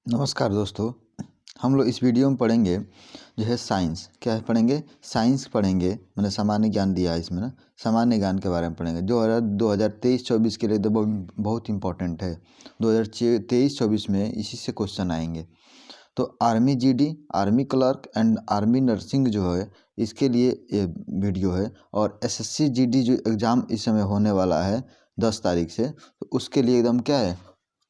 नमस्कार दोस्तों। हम लोग इस वीडियो में पढ़ेंगे जो है साइंस। क्या है पढ़ेंगे? साइंस पढ़ेंगे। मैंने सामान्य ज्ञान दिया है इसमें ना, सामान्य ज्ञान के बारे में पढ़ेंगे जो 2023-24 के लिए तो बहुत इंपॉर्टेंट है। 2023-24 में इसी से क्वेश्चन आएंगे। तो army GD, army clerk and army nursing जो है इसके लिए ये वीडियो है। और एसएससी जीडी जो एग्ज़ाम इस समय होने वाला है 10 तारीख से, तो उसके लिए एकदम क्या है,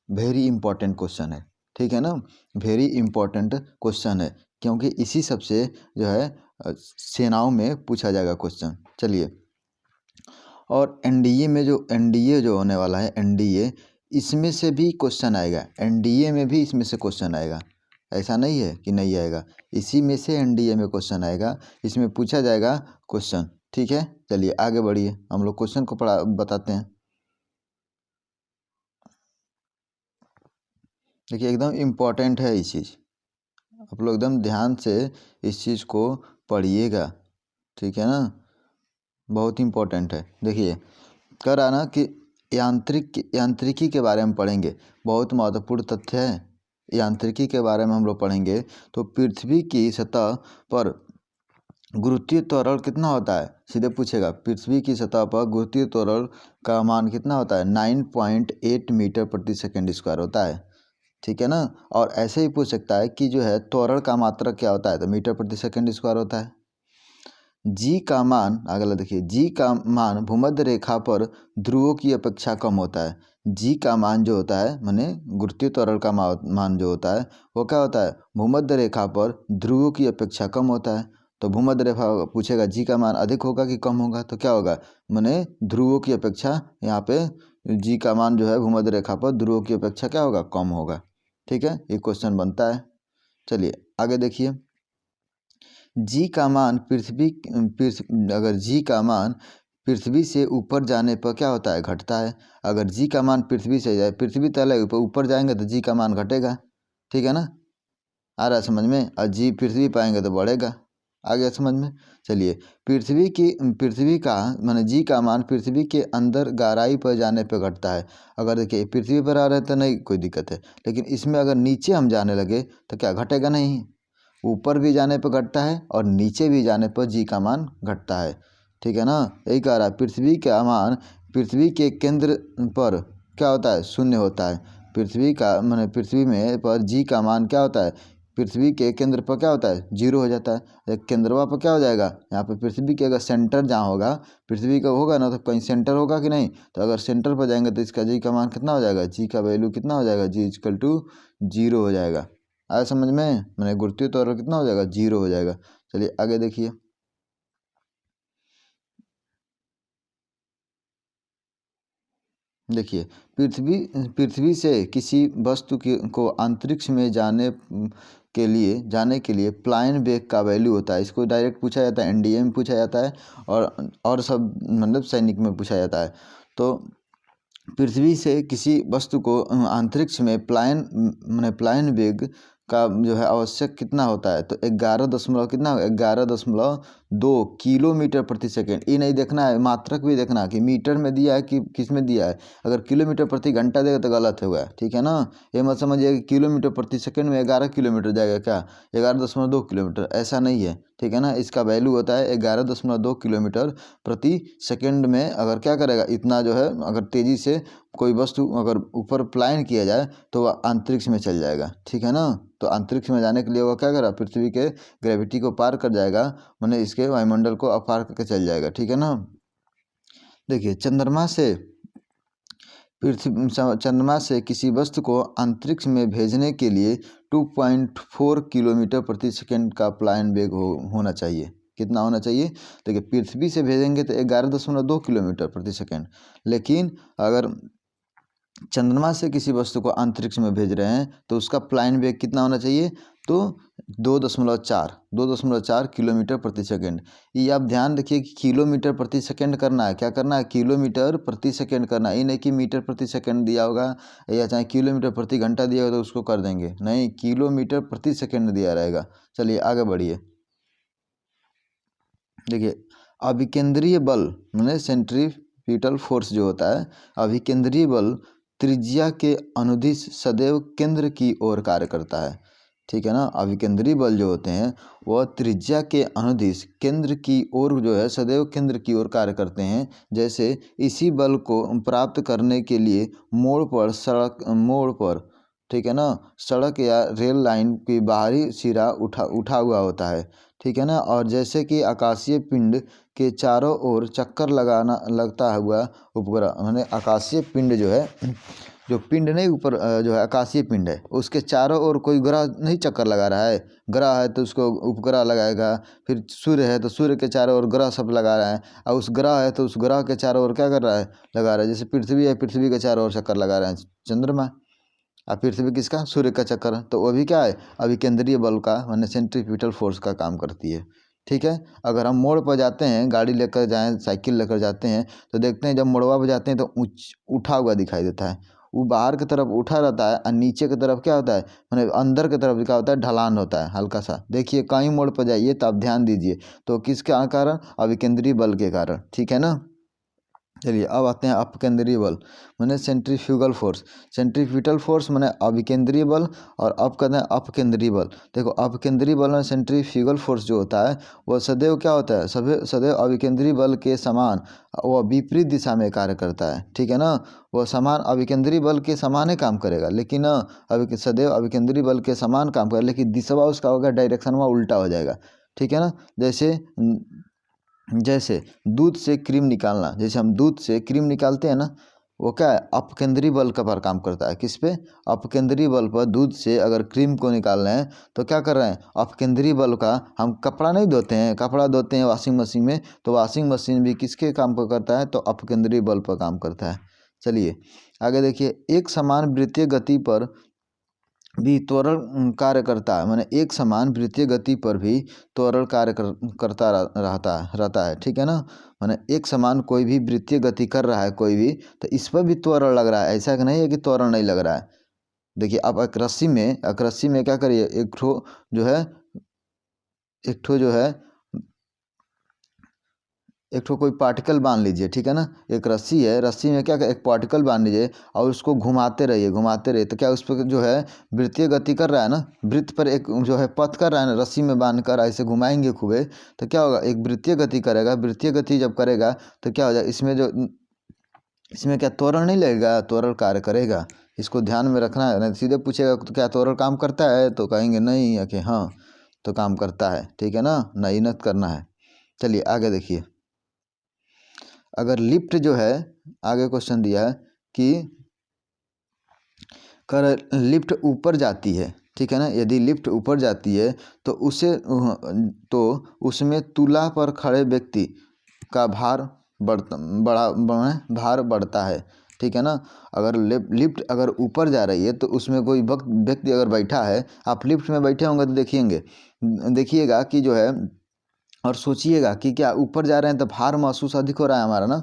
वेरी इंपॉर्टेंट क्वेश्चन है। ठीक है ना, वेरी इंपॉर्टेंट क्वेश्चन है क्योंकि इसी सबसे जो है सेनाओं में पूछा जाएगा क्वेश्चन। चलिए, और एनडीए जो होने वाला है, एनडीए इसमें से भी क्वेश्चन आएगा। एनडीए में भी इसमें से क्वेश्चन आएगा, ऐसा नहीं है कि नहीं आएगा। इसी में से एनडीए में क्वेश्चन आएगा, इसमें पूछा जाएगा क्वेश्चन। ठीक है, चलिए आगे बढ़िए, हम लोग क्वेश्चन को बताते हैं। देखिए, एकदम इम्पोर्टेंट है ये चीज़, आप लोग एकदम ध्यान से इस चीज़ को पढ़िएगा। ठीक है ना, बहुत इम्पोर्टेंट है। देखिए, कह रहा ना कि यांत्रिकी के बारे में पढ़ेंगे, बहुत महत्वपूर्ण तथ्य है। यांत्रिकी के बारे में हम लोग पढ़ेंगे तो पृथ्वी की सतह पर गुरुत्वीय त्वरण कितना होता है, सीधे पूछेगा। पृथ्वी की सतह पर गुरुत्वीय त्वरण का मान कितना होता है? 9.8 मीटर प्रति सेकेंड स्क्वायर होता है। ठीक है ना, और ऐसे ही पूछ सकता है कि जो है त्वरण का मात्रक क्या होता है, तो मीटर प्रति सेकेंड स्क्वायर होता है। जी का मान, अगला देखिए, जी का मान भूमध्य रेखा पर ध्रुवों की अपेक्षा कम होता है। जी का मान जो होता है, माने गुरुत्वीय त्वरण का मान जो होता है वो क्या होता है? भूमध्य रेखा पर ध्रुवों की अपेक्षा कम होता है। तो भूमध्य रेखा पूछेगा, जी का मान अधिक होगा कि कम होगा, तो क्या होगा, माने ध्रुवों की अपेक्षा, यहाँ पे जी का मान जो है भूमध्य रेखा पर ध्रुवों की अपेक्षा क्या होगा? कम होगा। ठीक है, ये क्वेश्चन बनता है। चलिए आगे देखिए, जी का मान अगर जी का मान पृथ्वी से ऊपर जाने पर क्या होता है? घटता है। अगर जी का मान पृथ्वी से जाए, पृथ्वी तले ऊपर जाएंगे तो जी का मान घटेगा। ठीक है ना, आ रहा है समझ में? और जी पृथ्वी पाएंगे तो बढ़ेगा। आ गया समझ में? चलिए, पृथ्वी का माने जी का मान पृथ्वी के अंदर गहराई पर जाने पर घटता है। अगर देखिए पृथ्वी पर आ रहे तो नहीं कोई दिक्कत है, लेकिन इसमें अगर नीचे हम जाने लगे तो क्या घटेगा? नहीं, ऊपर भी जाने पर घटता है और नीचे भी जाने पर जी का मान घटता है। ठीक है ना, यही कह रहा है। पृथ्वी का मान पृथ्वी के केंद्र पर क्या होता है? शून्य होता है। पृथ्वी का माने पृथ्वी में पर जी का मान क्या होता है? पृथ्वी के केंद्र पर क्या होता है? जीरो हो जाता है। केंद्रवा पर क्या हो जाएगा? यहाँ पे पृथ्वी के अगर सेंटर जहाँ होगा, पृथ्वी का होगा ना, तो कहीं सेंटर होगा कि नहीं? तो अगर सेंटर पर जाएंगे तो इसका जी का मान कितना हो जाएगा? जी का वैल्यू कितना हो जाएगा? जी इक्वल टू जीरो हो जाएगा। आया समझ में? मैंने गुरुत्वीय त्वरण कितना हो जाएगा? जीरो हो जाएगा। चलिए आगे देखिए, देखिए, पृथ्वी से किसी वस्तु को अंतरिक्ष में जाने के लिए प्लायन वेग का वैल्यू होता है। इसको डायरेक्ट पूछा जाता है, एनडीए में पूछा जाता है, और सब मतलब सैनिक में पूछा जाता है। तो पृथ्वी से किसी वस्तु को अंतरिक्ष में प्लायन वेग का जो है आवश्यक कितना होता है? तो 11.2 किलोमीटर प्रति सेकेंड। ये नहीं देखना है, मात्रक भी देखना है कि मीटर में दिया है कि किस में दिया है। अगर किलोमीटर प्रति घंटा देगा तो गलत होगा। ठीक है ना, ये मत समझिए कि किलोमीटर प्रति सेकेंड में 11 किलोमीटर जाएगा, क्या 11.2 किलोमीटर, ऐसा नहीं है। ठीक है ना, इसका वैल्यू होता है 11.2 किलोमीटर प्रति सेकेंड में। अगर क्या करेगा, इतना जो है अगर तेज़ी से कोई वस्तु अगर ऊपर प्लायन किया जाए तो वह अंतरिक्ष में चल जाएगा। ठीक है ना, तो अंतरिक्ष में जाने के लिए वह क्या करेगा? पृथ्वी के ग्रेविटी को पार कर जाएगा, माने इसके वायुमंडल को पार करके चल जाएगा। ठीक है ना, देखिए, चंद्रमा से किसी वस्तु को अंतरिक्ष में भेजने के लिए 2.4 किलोमीटर प्रति सेकेंड का प्लायन वेग होना चाहिए। कितना होना चाहिए? देखिए, पृथ्वी से भेजेंगे तो 11.2 किलोमीटर प्रति सेकेंड, लेकिन अगर चंद्रमा से किसी वस्तु को अंतरिक्ष में भेज रहे हैं तो उसका प्लायन वेग कितना होना चाहिए? तो 2.4 किलोमीटर प्रति सेकेंड। ये आप ध्यान रखिए कि किलोमीटर प्रति सेकेंड करना है। क्या करना है? किलोमीटर प्रति सेकेंड करना है। ये नहीं कि मीटर प्रति सेकेंड दिया होगा या चाहे किलोमीटर प्रति घंटा दिया होगा तो उसको कर देंगे, नहीं, किलोमीटर प्रति सेकेंड दिया रहेगा। चलिए आगे बढ़िए, देखिए, अभिकेंद्रीय बल माने सेंट्रीपिटल फोर्स जो होता है, अभिकेंद्रीय बल त्रिज्या के अनुदिश सदैव केंद्र की ओर कार्य करता है। ठीक है ना, अभिकेंद्री बल जो होते हैं वह त्रिज्या के अनुदिश केंद्र की ओर जो है सदैव केंद्र की ओर कार्य करते हैं। जैसे इसी बल को प्राप्त करने के लिए मोड़ पर ठीक है ना, सड़क या रेल लाइन की बाहरी सिरा उठा हुआ होता है। ठीक है ना, और जैसे कि आकाशीय पिंड के चारों ओर चक्कर लगाना लगता हुआ उपग्रह, मैंने आकाशीय पिंड जो है, जो पिंड नहीं ऊपर जो है आकाशीय पिंड है, उसके चारों ओर कोई ग्रह नहीं चक्कर लगा रहा है। ग्रह है तो उसको उपग्रह लगाएगा। फिर सूर्य है तो सूर्य के चारों ओर ग्रह सब लगा रहा है, और उस ग्रह है तो उस ग्रह के चारों ओर क्या कर रहा है, लगा रहा है। जैसे पृथ्वी है, पृथ्वी के चारों ओर चक्कर लगा रहे हैं चंद्रमा, और पृथ्वी किसका, सूर्य का चक्कर है। तो वो भी क्या है, अभिकेंद्रीय बल का माने सेंट्रीफ्यूगल फोर्स का काम करती है। ठीक है, अगर हम मोड़ पर जाते हैं, गाड़ी लेकर जाएं, साइकिल लेकर जाते हैं, तो देखते हैं जब मोड़वा पर जाते हैं तो उठा हुआ दिखाई देता है। वो बाहर की तरफ उठा रहता है और नीचे की तरफ क्या होता है, मैंने अंदर की तरफ क्या होता है, ढलान होता है हल्का सा। देखिए कहीं मोड़ पर जाइए तो आप ध्यान दीजिए, तो किसके कारण, अभिकेंद्रीय बल के कारण। ठीक है ना। चलिए अब आते हैं अपकेंद्रीय बल माने सेंट्रीफ्यूगल फोर्स। सेंट्रीफ्यूगल फोर्स माने अभिकेंद्रीय बल, और अब कहते हैं अपकेंद्रीय बल। देखो अपकेंद्रीय बल में सेंट्रीफ्यूगल फोर्स जो होता है वह सदैव क्या होता है, सदैव अभिकेंद्रीय बल के समान, वह विपरीत दिशा में कार्य करता है। ठीक है ना, वह समान अभिकेंद्रीय बल के समान ही काम करेगा, लेकिन सदैव अभिकेंद्रीय बल के समान काम करेगा, लेकिन दिशा उसका होगा, डायरेक्शन वह उल्टा हो जाएगा। ठीक है ना, जैसे दूध से क्रीम निकालना, जैसे हम दूध से क्रीम निकालते हैं ना, वो क्या है, अपकेंद्रीय बल का पर काम करता है। किस पे, अपकेंद्रीय बल पर। दूध से अगर क्रीम को निकाल रहे हैं तो क्या कर रहे हैं, अपकेंद्रीय बल का। हम कपड़ा नहीं धोते हैं, कपड़ा धोते हैं वॉशिंग मशीन में, तो वॉशिंग मशीन भी किसके काम पर करता है, तो अपकेंद्रीय बल पर काम करता है। चलिए आगे देखिए, एक समान वृत्तीय गति पर भी त्वरण कार्य करता है, माने एक समान वृत्तीय गति पर भी त्वरण कार्य करता रहता है। ठीक है ना, माने एक समान कोई भी वृत्तीय गति कर रहा है कोई भी, तो इस पर भी त्वरण लग रहा है, ऐसा कि नहीं है कि त्वरण नहीं लग रहा है। देखिए आप एक रस्सी में क्या करिए, एक ठो जो है एक ठो कोई पार्टिकल बांध लीजिए। ठीक है ना, एक रस्सी है, रस्सी में क्या एक पार्टिकल बांध लीजिए और उसको घुमाते रहिए, तो क्या उस पर जो है वृत्तीय गति कर रहा है ना, वृत्त पर एक जो है पथ कर रहा है ना, रस्सी में बांध कर ऐसे घुमाएंगे खूबे, तो क्या होगा, एक वृत्तीय गति करेगा। वृत्तीय गति जब करेगा तो क्या हो जाएगा, इसमें क्या त्वरण नहीं लगेगा, त्वरण कार्य करेगा। इसको ध्यान में रखना है, नहीं तो सीधे पूछेगा तो क्या त्वरण काम करता है, तो कहेंगे नहीं, या कि हाँ तो काम करता है। ठीक है ना, नहीं नत करना है। चलिए आगे देखिए, अगर लिफ्ट जो है, आगे क्वेश्चन दिया है कि कर लिफ्ट ऊपर जाती है। ठीक है ना, यदि लिफ्ट ऊपर जाती है तो तो उसमें तुला पर खड़े व्यक्ति का भार बढ़ता है। ठीक है ना, अगर लिफ्ट अगर ऊपर जा रही है तो उसमें कोई व्यक्ति अगर बैठा है, आप लिफ्ट में बैठे होंगे तो देखिएगा कि जो है, और सोचिएगा कि क्या ऊपर जा रहे हैं तो भार महसूस अधिक हो रहा है हमारा ना,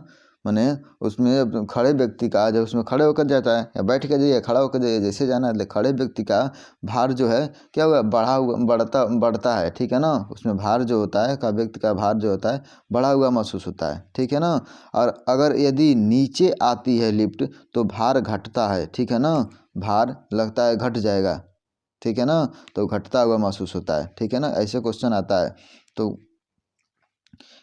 माने उसमें खड़े व्यक्ति का, जब उसमें खड़े होकर जाता है या बैठ के जाइए, खड़ा होकर जाइए, जैसे जाना है, खड़े व्यक्ति का भार जो है क्या हुआ, बढ़ता है। ठीक है ना, उसमें भार जो होता है, का व्यक्ति का भार जो होता है बढ़ा हुआ महसूस होता है। ठीक है ना, और अगर यदि नीचे आती है लिफ्ट तो भार घटता है। ठीक है ना, भार लगता है घट जाएगा। ठीक है ना, तो घटता हुआ महसूस होता है। ठीक है ना, ऐसे क्वेश्चन आता है। तो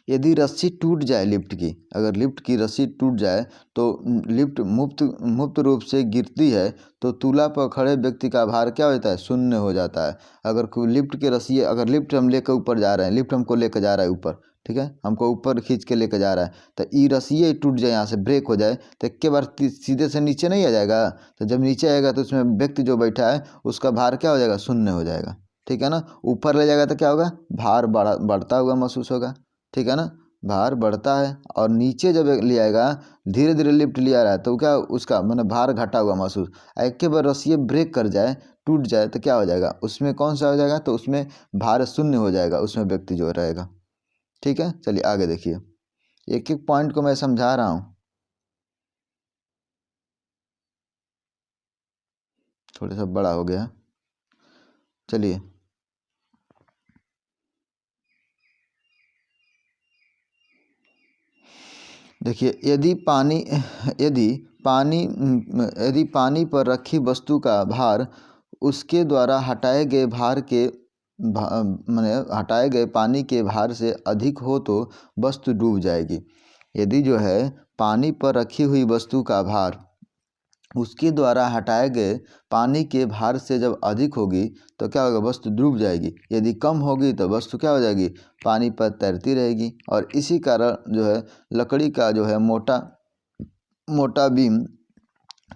यदि रस्सी टूट जाए लिफ्ट की, अगर लिफ्ट की रस्सी टूट जाए तो लिफ्ट मुक्त रूप से गिरती है, तो तुला पर खड़े व्यक्ति का भार क्या होता है, शून्य हो जाता है। अगर कोई लिफ्ट की रस्सी, अगर लिफ्ट हम लेकर ऊपर जा रहे हैं, लिफ्ट हमको लेकर जा रहा है ऊपर, ठीक है, हमको ऊपर खींच के लेकर जा रहा है, तो ये रस्सी टूट जाए, यहाँ से ब्रेक हो जाए, तो एक के बार सीधे से नीचे नहीं आ जाएगा। तो जब नीचे आएगा तो उसमें व्यक्ति जो बैठा है उसका भार क्या हो जाएगा, शून्य हो जाएगा। ठीक है ना, ऊपर ले जाएगा तो क्या होगा, भार बढ़ता हुआ महसूस होगा। ठीक है ना, भार बढ़ता है, और नीचे जब ले आएगा, धीरे धीरे लिफ्ट लिया रहा है, तो क्या उसका मतलब भार घटा हुआ महसूस। एक के बार रस्सी ब्रेक कर जाए, टूट जाए, तो क्या हो जाएगा, उसमें कौन सा हो जाएगा, तो उसमें भार शून्य हो जाएगा, उसमें व्यक्ति जो रहेगा। ठीक है, चलिए आगे देखिए, एक एक पॉइंट को मैं समझा रहा हूँ, थोड़ा सा बड़ा हो गया। चलिए देखिए यदि पानी पर रखी वस्तु का भार उसके द्वारा हटाए गए माने हटाए गए पानी के भार से अधिक हो तो वस्तु डूब जाएगी। यदि जो है पानी पर रखी हुई वस्तु का भार उसके द्वारा हटाए गए पानी के भार से जब अधिक होगी तो क्या होगा, वस्तु डूब जाएगी। यदि कम होगी तो वस्तु क्या हो जाएगी, पानी पर तैरती रहेगी। और इसी कारण जो है लकड़ी का जो है मोटा बीम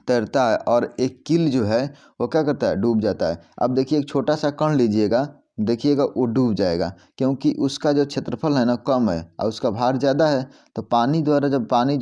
तैरता है और एक कील जो है वो क्या करता है, डूब जाता है। अब देखिए एक छोटा सा कण लीजिएगा, देखिएगा वो डूब जाएगा क्योंकि उसका जो क्षेत्रफल है ना कम है और उसका भार ज़्यादा है। तो पानी द्वारा जब पानी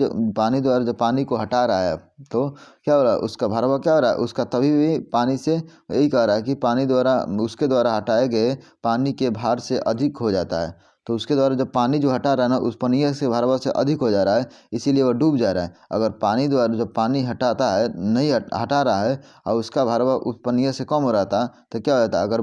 को हटा रहा है तो क्या हो रहा है, उसका भार क्या हो रहा है, उसका तभी भी पानी से यही कह रहा है कि पानी द्वारा उसके द्वारा हटाए गए पानी के भार से अधिक हो जाता है। तो उसके द्वारा जब पानी जो हटा रहा है ना उस पनिया से भारवा से अधिक हो जा रहा है, इसीलिए वह डूब जा रहा है। अगर पानी द्वारा जब पानी हटाता है नहीं हटा रहा है और उसका भारवा उस पनिया से कम हो रहा था तो क्या हो जाता है, अगर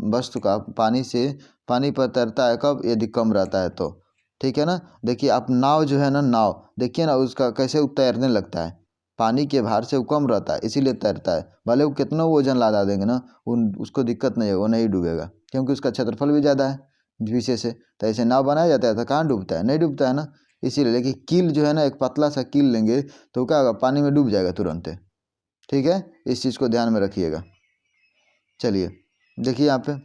वस्तु का पानी पर तैरता है कब, यदि कम रहता है तो। ठीक है ना। देखिए आप नाव जो है ना, नाव देखिए ना उसका कैसे तैरने लगता है, पानी के भार से वो कम रहता है इसीलिए तैरता है। भले वो कितना वजन लादा देंगे ना उसको दिक्कत नहीं है, वो नहीं डूबेगा क्योंकि उसका क्षेत्रफल भी ज़्यादा है पीछे से। तो ऐसे नाव बनाया जाता है तो कहाँ डूबता है, नहीं डूबता है ना। इसीलिए लेकिन कील जो है ना, एक पतला सा कील लेंगे तो क्या होगा, पानी में डूब जाएगा तुरंत। ठीक है, इस चीज़ को ध्यान में रखिएगा। चलिए देखिए यहाँ पे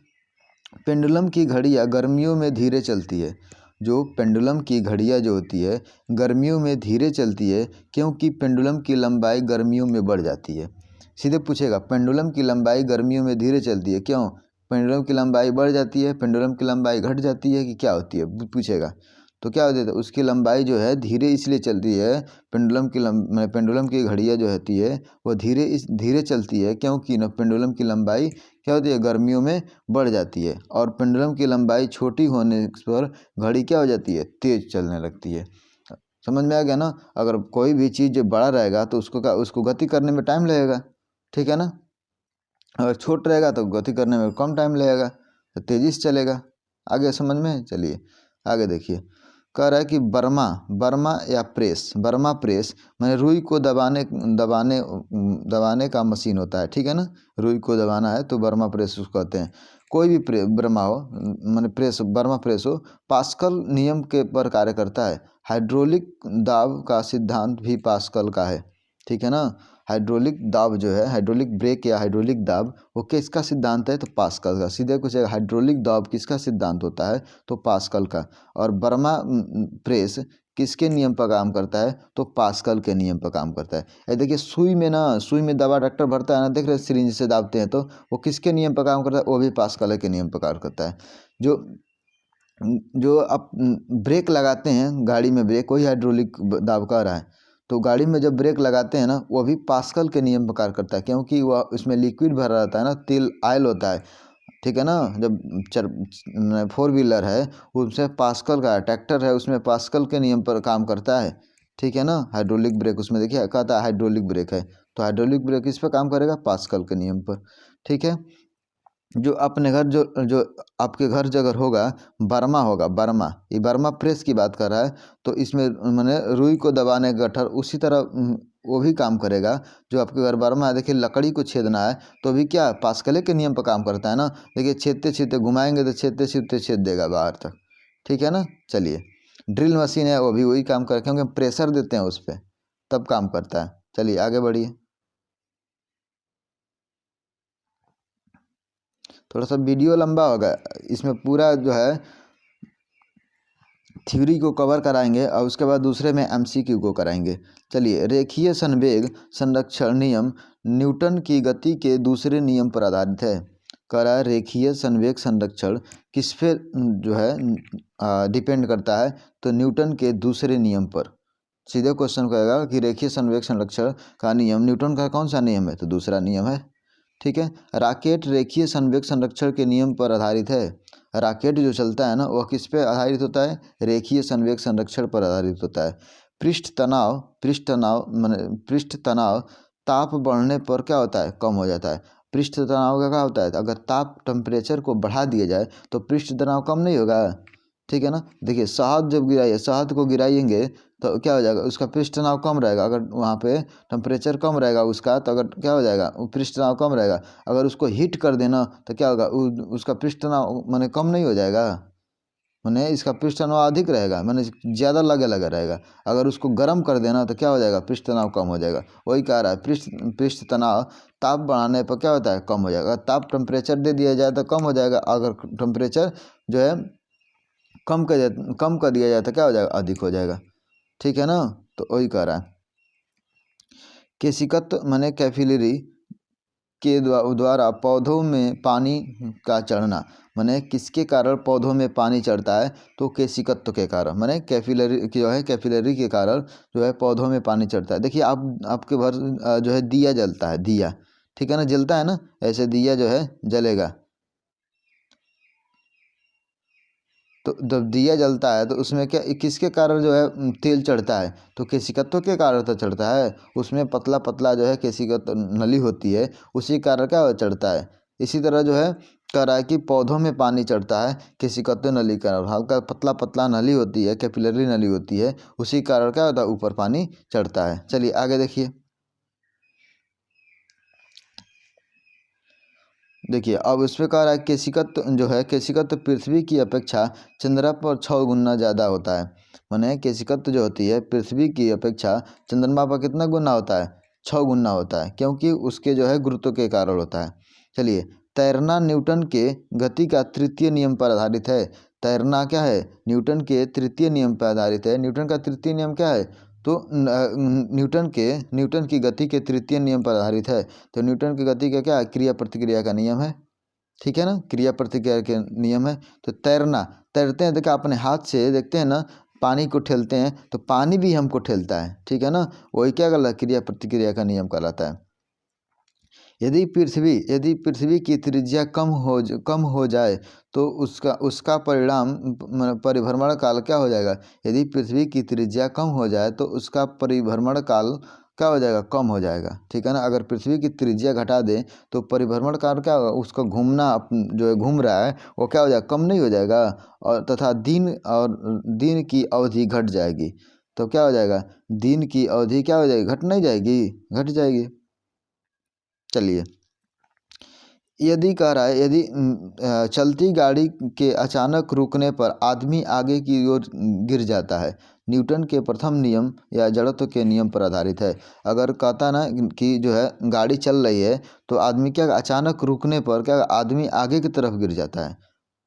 पेंडुलम की घड़ियाँ गर्मियों में धीरे चलती है। जो पेंडुलम की घड़ियाँ जो होती है गर्मियों में धीरे चलती है क्योंकि पेंडुलम की लंबाई गर्मियों में बढ़ जाती है। सीधे पूछेगा पेंडुलम की लंबाई गर्मियों में धीरे चलती है क्यों, पेंडुलम की लंबाई बढ़ जाती है, पेंडुलम की लंबाई घट जाती है कि क्या होती है, पूछेगा। तो क्या होती है, उसकी लंबाई जो है धीरे इसलिए चलती है, पेंडुलम की घड़ियाँ जो होती है वो धीरे चलती है क्योंकि न पेंडुलम की लंबाई क्या होती है, गर्मियों में बढ़ जाती है। और पेंडुलम की लंबाई छोटी होने पर घड़ी क्या हो जाती है, तेज चलने लगती है। समझ में आ गया ना। अगर कोई भी चीज़ जो बड़ा रहेगा तो उसको गति करने में टाइम लगेगा। ठीक है ना। अगर छोट रहेगा तो गति करने में कम टाइम लगेगा, तो तेज़ी से चलेगा। आगे समझ में, चलिए आगे देखिए। कह रहा है कि बर्मा प्रेस मैंने रुई को दबाने का मशीन होता है। ठीक है ना, रुई को दबाना है तो बर्मा प्रेस उसको कहते हैं। कोई भी बर्मा हो मैंने बर्मा प्रेस हो, पास्कल नियम के पर कार्य करता है। हाइड्रोलिक दाब का सिद्धांत भी पास्कल का है। ठीक है ना। हाइड्रोलिक दाब जो है, हाइड्रोलिक ब्रेक या हाइड्रोलिक दाब, वो किसका सिद्धांत है, तो पास्कल का। सीधे कुछ हाइड्रोलिक दाब किसका सिद्धांत होता है, तो पास्कल का। और बर्मा प्रेस किसके नियम पर काम करता है, तो पास्कल के नियम पर काम करता है। ये देखिए सुई में दवा डॉक्टर भरता है ना, देख रहे सिरिंज से दाबते हैं तो वो किसके नियम पर काम करता है, वो भी पास्कल के नियम पर काम करता है। जो जो आप ब्रेक लगाते हैं गाड़ी में, ब्रेक वही हाइड्रोलिक दाब का रहा है। तो गाड़ी में जब ब्रेक लगाते हैं ना, वो भी पास्कल के नियम पर कार्य करता है क्योंकि वह उसमें लिक्विड भरा रहता है ना, तेल आयल होता है। ठीक है ना। जब 4 व्हीलर है उसमें पास्कल का, ट्रैक्टर है उसमें पास्कल के नियम पर काम करता है। ठीक है ना। हाइड्रोलिक ब्रेक उसमें देखिए कहता है हाइड्रोलिक ब्रेक है, तो हाइड्रोलिक ब्रेक इस पर काम करेगा, पास्कल के नियम पर। ठीक है। जो अपने घर जो आपके घर जो अगर होगा बर्मा होगा, बर्मा, ये बर्मा प्रेस की बात कर रहा है। तो इसमें मैंने रुई को दबाने का गट्ठर उसी तरह वो भी काम करेगा। जो आपके घर बर्मा है, देखिए लकड़ी को छेदना है तो भी क्या पास्कल के नियम पर काम करता है ना। देखिए छेदते छेदते घुमाएंगे तो छेदते छेदते छेद देगा बाहर तक। ठीक है ना। चलिए ड्रिल मशीन है वो भी वही काम कर, क्योंकि प्रेशर देते हैं उस पर तब काम करता है। चलिए आगे बढ़िए। थोड़ा सा वीडियो लंबा होगा, इसमें पूरा जो है थ्योरी को कवर कराएंगे और उसके बाद दूसरे में एमसीक्यू को कराएंगे। चलिए रेखीय संवेग संरक्षण नियम न्यूटन की गति के दूसरे नियम पर आधारित है। कह रहा है रेखीय संवेग संरक्षण किस पे जो है डिपेंड करता है, तो न्यूटन के दूसरे नियम पर। सीधे क्वेश्चन कहेगा कि रेखीय संवेग संरक्षण का नियम न्यूटन का कौन सा नियम है, तो दूसरा नियम है। ठीक है। रॉकेट रेखीय संवेग संरक्षण के नियम पर आधारित है। रॉकेट जो चलता है ना वह किस पे आधारित होता है, रेखीय संवेग संरक्षण पर आधारित होता है। पृष्ठ तनाव ताप बढ़ने पर क्या होता है, कम हो जाता है। पृष्ठ तनाव का क्या होता है, अगर ताप टेम्परेचर को बढ़ा दिया जाए तो पृष्ठ तनाव कम नहीं होगा। ठीक है ना। देखिए शहद जब गिराइए, शहद को गिराइएंगे तो क्या हो जाएगा, उसका पृष्ठ तनाव कम रहेगा। अगर वहाँ पे टेम्परेचर कम रहेगा उसका, तो अगर क्या हो जाएगा, वो पृष्ठ तनाव कम रहेगा। अगर उसको हीट कर देना तो क्या होगा, उसका पृष्ठ तनाव माने कम नहीं हो जाएगा, माने इसका पृष्ठ तनाव अधिक रहेगा, माने ज़्यादा लगे लगा रहेगा। अगर उसको गर्म कर देना तो क्या हो जाएगा, पृष्ठ तनाव कम हो जाएगा। वही कह रहा है, पृष्ठ तनाव ताप बढ़ाने पर क्या होता है, कम हो जाएगा। ताप टेम्परेचर दे दिया जाए तो कम हो जाएगा, अगर टेम्परेचर जो है कम कर दिया जाए तो क्या हो जाएगा, अधिक हो जाएगा। ठीक है ना, तो वही कह रहा है। केशिकत माने कैपिलरी के द्वारा पौधों में पानी का चढ़ना, माने किसके कारण पौधों में पानी चढ़ता है, तो केशिकत्व के कारण, माने कैपिलरी जो है, कैपिलरी के कारण जो है पौधों में पानी चढ़ता है। देखिए आपके घर जो है दिया जलता है, दिया, ठीक है ना, जलता है ना, ऐसे दिया जो है जलेगा, तो जब दिया जलता है तो उसमें क्या, किसके कारण जो है तेल चढ़ता है, तो केशिकत्व के कारण तो चढ़ता है। उसमें पतला पतला जो है केशिकत नली होती है, उसी कारण क्या चढ़ता है। इसी तरह जो है कह रहा है कि पौधों में पानी चढ़ता है केशिकत्व नली का, हल्का पतला पतला नली होती है, कैपिलरी नली होती है, उसी कारण क्या होता है, ऊपर पानी चढ़ता है। चलिए आगे देखिए। देखिए अब इस पर कह रहा है केशिकत जो है, केशिकत पृथ्वी की अपेक्षा चंद्रमा पर 6 गुना ज़्यादा होता है। माने केशिकत जो होती है पृथ्वी की अपेक्षा चंद्रमा पर कितना गुना होता है, 6 गुना होता है, क्योंकि उसके जो है गुरुत्व के कारण होता है। चलिए, तैरना न्यूटन के गति का तृतीय नियम पर आधारित है। तैरना क्या है, न्यूटन के तृतीय नियम पर आधारित है। न्यूटन का तृतीय नियम क्या है, तो न्यूटन की गति के तृतीय नियम पर आधारित है। तो न्यूटन की गति का क्या है, क्रिया प्रतिक्रिया का नियम है, ठीक है ना, क्रिया प्रतिक्रिया के नियम है। तो तैरना, तैरते हैं, देखा अपने हाथ से देखते हैं ना, पानी को ठेलते हैं तो पानी भी हमको ठेलता है, ठीक है ना, वही क्या कहलाता है, क्रिया प्रतिक्रिया का नियम कहलाता है। यदि पृथ्वी की त्रिज्या कम हो जाए तो उसका परिणाम परिभ्रमण काल क्या हो जाएगा। यदि पृथ्वी की त्रिज्या कम हो जाए तो उसका परिभ्रमण काल क्या हो जाएगा, कम हो जाएगा, ठीक है ना। अगर पृथ्वी की त्रिज्या घटा दें तो परिभ्रमण काल क्या होगा, उसका घूमना जो है घूम रहा है वो क्या हो जाएगा, कम नहीं हो जाएगा, और तथा दिन की अवधि घट जाएगी। तो क्या हो जाएगा, दिन की अवधि क्या हो जाएगी, घट नहीं जाएगी, घट जाएगी। चलिए, यदि कह रहा है, यदि चलती गाड़ी के अचानक रुकने पर आदमी आगे की ओर गिर जाता है, न्यूटन के प्रथम नियम या जड़त्व के नियम पर आधारित है। अगर कहता ना कि जो है गाड़ी चल रही है तो आदमी क्या, अचानक रुकने पर क्या आदमी आगे की तरफ गिर जाता है,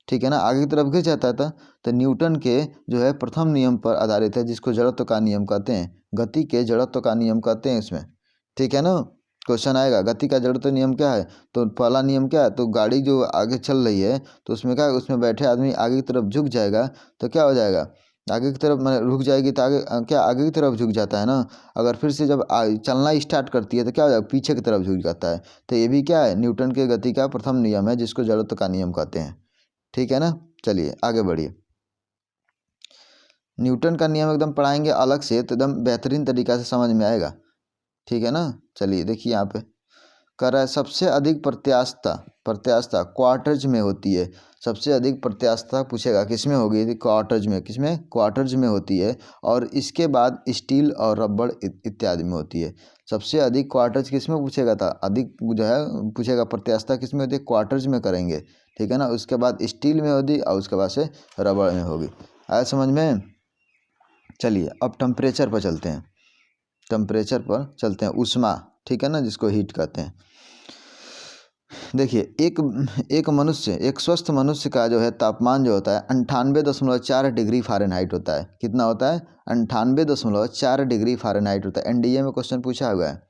ठीक है ना, आगे की तरफ गिर जाता था। तो न्यूटन के जो है प्रथम नियम पर आधारित है, जिसको जड़त्व का नियम कहते हैं, गति के जड़त्व का नियम कहते हैं इसमें, ठीक है ना। क्वेश्चन आएगा गति का जड़त्व नियम क्या है, तो पहला नियम क्या है, तो गाड़ी जो आगे चल रही है तो उसमें क्या है, उसमें बैठे आदमी आगे की तरफ झुक जाएगा तो क्या हो जाएगा, आगे की तरफ मैंने रुक जाएगी तो आगे क्या आगे की तरफ झुक जाता है ना। अगर फिर से जब चलना स्टार्ट करती है तो क्या हो जाएगा, पीछे की तरफ झुक जाता है। तो ये भी क्या है, न्यूटन के गति का प्रथम नियम है, जिसको जड़त्व का नियम कहते हैं, ठीक है ना। चलिए आगे बढ़िए। न्यूटन का नियम एकदम पढ़ाएंगे अलग से तो एकदम बेहतरीन तरीका से समझ में आएगा, ठीक है ना। चलिए देखिए यहाँ पे कर रहा है, सबसे अधिक प्रत्यास्थता प्रत्यास्थता क्वार्टर्ज में होती है। सबसे अधिक प्रत्यास्थता पूछेगा किस में होगी, यदि क्वार्टर्ज में, किस में, क्वार्टर्ज में होती है। और इसके बाद स्टील और रबड़ इत्यादि में होती है। सबसे अधिक क्वार्टर्ज किस में पूछेगा था, अधिक जो है पूछेगा प्रत्यास्थता किस में होती है, क्वार्टर्ज में करेंगे, ठीक है ना। उसके बाद स्टील में होगी और उसके बाद से रबड़ में होगी। आया समझ में। चलिए अब टेम्परेचर पर चलते हैं, टेम्परेचर पर चलते हैं, ऊष्मा, ठीक है ना, जिसको हीट कहते हैं। देखिए एक स्वस्थ मनुष्य का जो है तापमान जो होता है 98.4 डिग्री फ़ारेनहाइट होता है। कितना होता है, 98.4 डिग्री फ़ारेनहाइट होता है। एनडीए में क्वेश्चन पूछा हुआ है,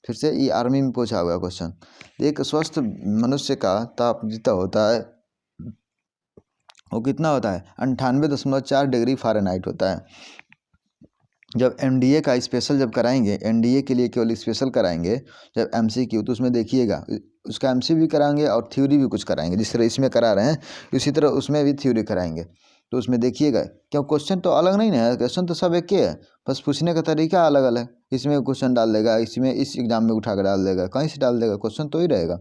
फिर से ये आर्मी में पूछा हुआ है क्वेश्चन। एक स्वस्थ मनुष्य का ताप जितना होता है वो कितना होता है, 98.4 डिग्री फ़ारेनहाइट होता है। जब एनडीए का स्पेशल जब कराएंगे, एनडीए के लिए केवल स्पेशल कराएंगे जब एमसीक्यू, तो उसमें देखिएगा उसका एमसी भी कराएंगे और थ्योरी भी कुछ कराएंगे, जिस तरह इसमें करा रहे हैं उसी तरह उसमें भी थ्योरी कराएंगे। तो उसमें देखिएगा, क्यों क्वेश्चन तो अलग नहीं ना है, क्वेश्चन तो सब एक ही है, बस पूछने का तरीका अलग अलग। इसमें क्वेश्चन डाल देगा, इसमें इस एग्जाम में उठा कर डाल देगा, कहीं से डाल देगा, क्वेश्चन तो ही रहेगा।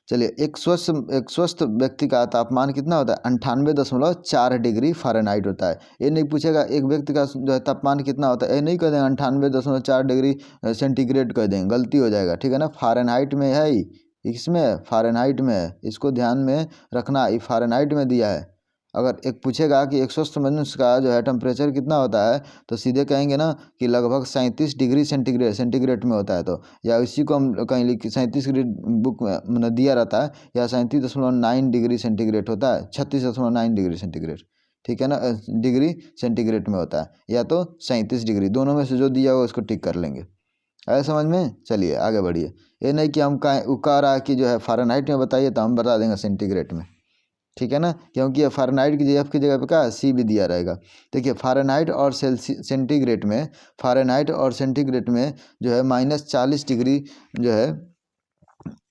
चलिए, एक स्वस्थ व्यक्ति का तापमान कितना होता है? 98.4 डिग्री फ़ारेनहाइट होता है। ये नहीं पूछेगा एक व्यक्ति का जो है तापमान कितना होता है, ये नहीं कह देंगे 98.4 डिग्री सेंटीग्रेड कह देंगे, गलती हो जाएगा, ठीक है ना। फ़ारेनहाइट में है ही, इसमें है, फ़ारेनहाइट में है, इसको ध्यान में रखना, ये फ़ारेनहाइट में दिया है। अगर एक पूछेगा कि एक स्वस्थ मनुष्य का जो है टेम्परेचर कितना होता है, तो सीधे कहेंगे ना कि लगभग 37 डिग्री सेंटीग्रेड में होता है। तो या इसी को हम कहीं लिख 37 डिग्री बुक में मतलब दिया रहता है, या 37.9 डिग्री सेंटीग्रेड होता है, 36.9 डिग्री सेंटीग्रेड, ठीक है ना, डिग्री सेंटीग्रेड में होता है, या तो 37 डिग्री, दोनों में से जो दिया हुआ उसको टिक कर लेंगे। आया समझ में? चलिए आगे बढ़िए। ये नहीं कि हम कह रहा है कि जो है फ़ारेनहाइट में बताइए, तो हम बता देंगे सेंटीग्रेड में, ठीक है ना, क्योंकि ये फ़ारेनहाइट की एफ की जगह पे क्या है, सी भी दिया रहेगा। देखिए फ़ारेनहाइट और सेंटीग्रेड में, फ़ारेनहाइट और सेंटीग्रेड में जो है -40 डिग्री जो है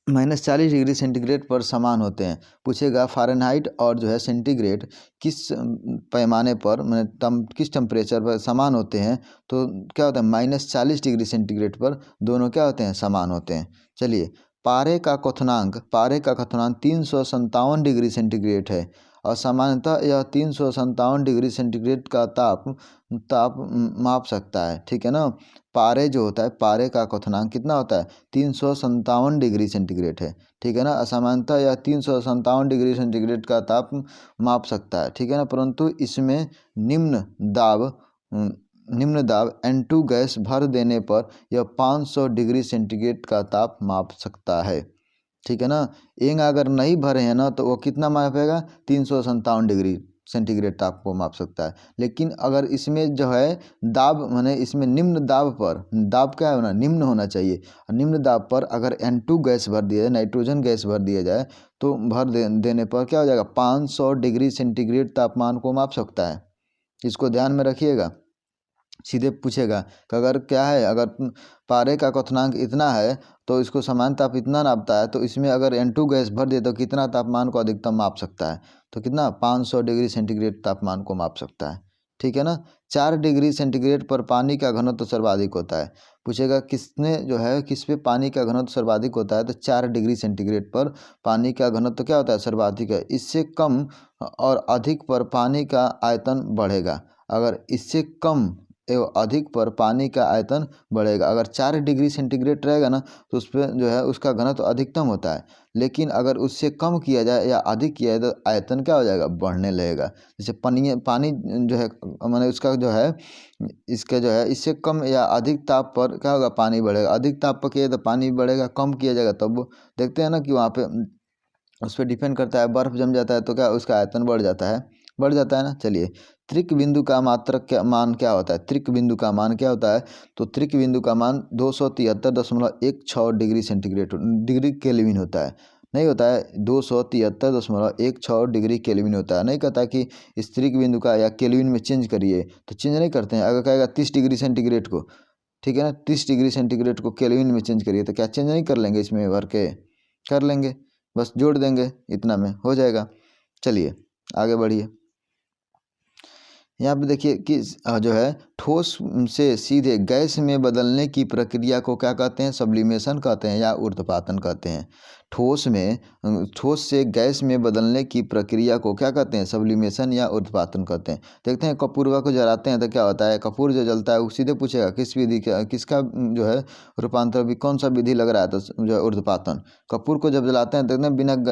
-40 डिग्री सेंटीग्रेड पर समान होते हैं। पूछेगा फ़ारेनहाइट और जो है सेंटीग्रेड किस पैमाने पर किस टेम्परेचर पर समान होते हैं, तो क्या होता है, -40 डिग्री सेंटीग्रेड पर दोनों क्या होते हैं, समान होते हैं। चलिए, पारे का क्वथनांक 357 डिग्री सेंटीग्रेड है, और सामान्यतः यह 357 डिग्री सेंटीग्रेड का ताप माप सकता है, ठीक है ना। पारे जो होता है, पारे का क्वथनांक कितना होता है, 357 डिग्री सेंटीग्रेड है, ठीक है ना। असामान्यतः यह 357 डिग्री सेंटीग्रेड का ताप माप सकता है, ठीक है ना, परंतु इसमें निम्न दाब N2 गैस भर देने पर यह 500 डिग्री सेंटीग्रेड का ताप माप सकता है, ठीक है ना। एंग अगर नहीं भरे हैं ना, तो वो कितना मापेगा, 357 डिग्री सेंटीग्रेड ताप को माप सकता है। लेकिन अगर इसमें जो है दाब माने इसमें निम्न दाब पर, दाब क्या होना, निम्न होना चाहिए, निम्न दाब पर अगर N2 गैस भर दिया जाए, नाइट्रोजन गैस भर दिया जाए, तो देने पर क्या हो जाएगा, 500 डिग्री सेंटीग्रेड तापमान को माप सकता है। इसको ध्यान में रखिएगा। सीधे पूछेगा कि अगर क्या है, अगर पारे का क्वथनांक इतना है तो इसको समान ताप इतना नापता है, तो इसमें अगर N2 गैस भर दे तो कितना तापमान को अधिकतम माप सकता है, तो कितना, 500 डिग्री सेंटीग्रेड तापमान को माप सकता है, ठीक है ना। 4 डिग्री सेंटीग्रेड पर पानी का घनत्व सर्वाधिक होता है। पूछेगा किसने जो है, किस पे पानी का घनत्व सर्वाधिक होता है, तो 4 डिग्री सेंटीग्रेड पर पानी का घनत्व क्या होता है, सर्वाधिक है। इससे कम और अधिक पर पानी का आयतन बढ़ेगा। अगर इससे कम एवं अधिक पर पानी का आयतन बढ़ेगा। अगर 4 डिग्री सेंटीग्रेड रहेगा ना, तो उस पर जो है उसका घनत्व अधिकतम होता है। लेकिन अगर उससे कम किया जाए या अधिक किया जाए, तो आयतन क्या हो जाएगा, बढ़ने लगेगा। जैसे पानी जो है माने उसका जो है, इसका जो है इससे कम या अधिक ताप पर क्या होगा, पानी बढ़ेगा। अधिक ताप पर किया तो पानी बढ़ेगा, कम किया जाएगा तब देखते हैं ना कि वहाँ पे उस पर डिपेंड करता है, बर्फ़ जम जाता है तो क्या उसका आयतन बढ़ जाता है ना। चलिए, त्रिक बिंदु का मात्रक क्या मान क्या होता है, त्रिक बिंदु का मान क्या होता है, तो त्रिक बिंदु का मान 273.16 डिग्री सेंटीग्रेड डिग्री केल्विन होता है। नहीं होता है, 273.16 डिग्री केल्विन होता है। नहीं कहता कि इस त्रिक बिंदु का या केल्विन में चेंज करिए, तो चेंज नहीं करते हैं। अगर कहेगा 30 डिग्री सेंटीग्रेड को, ठीक है ना, 30 डिग्री सेंटीग्रेड को केल्विन में चेंज करिए, तो क्या चेंज नहीं कर लेंगे, इसमें भर के कर लेंगे, बस जोड़ देंगे, इतना में हो जाएगा। चलिए आगे बढ़िए। यहाँ पे देखिए कि जो है ठोस से सीधे गैस में बदलने की प्रक्रिया को क्या कहते हैं, सब्लिमेशन कहते हैं या ऊर्ध्वपातन कहते हैं। ठोस से गैस में बदलने की प्रक्रिया को क्या कहते हैं, सब्लिमेशन या ऊर्ध्वपातन कहते हैं। देखते हैं कपूरवा को जलाते हैं तो क्या होता है, कपूर जो जलता है वो सीधे पूछेगा किस विधि का, किसका जो है रूपांतर भी, कौन सा विधि लग रहा है, तो जो है ऊर्ध्वपातन। कपूर को जब जलाते हैं तो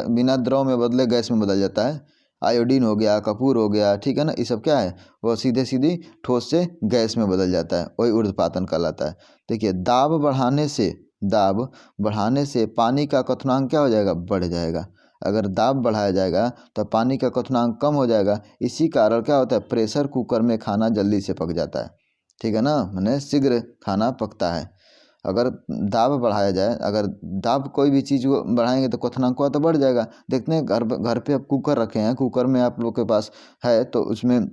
बिना द्रव में बदले गैस में बदल जाता है। आयोडीन हो गया, कपूर हो गया, ठीक है ना, ये सब क्या है, वो सीधी ठोस से गैस में बदल जाता है, वही ऊर्ध्वपातन कहलाता है। देखिए, दाब बढ़ाने से पानी का क्वथनांक क्या हो जाएगा, बढ़ जाएगा। अगर दाब बढ़ाया जाएगा तो पानी का क्वथनांक कम हो जाएगा। इसी कारण क्या होता है, प्रेशर कुकर में खाना जल्दी से पक जाता है, ठीक है ना, माने शीघ्र खाना पकता है। अगर दाब बढ़ाया जाए, अगर दाब कोई भी चीज़ को बढ़ाएंगे तो क्वथनांक तो बढ़ जाएगा। देखते हैं घर पे आप कुकर रखे हैं, कुकर में आप लोग के पास है, तो उसमें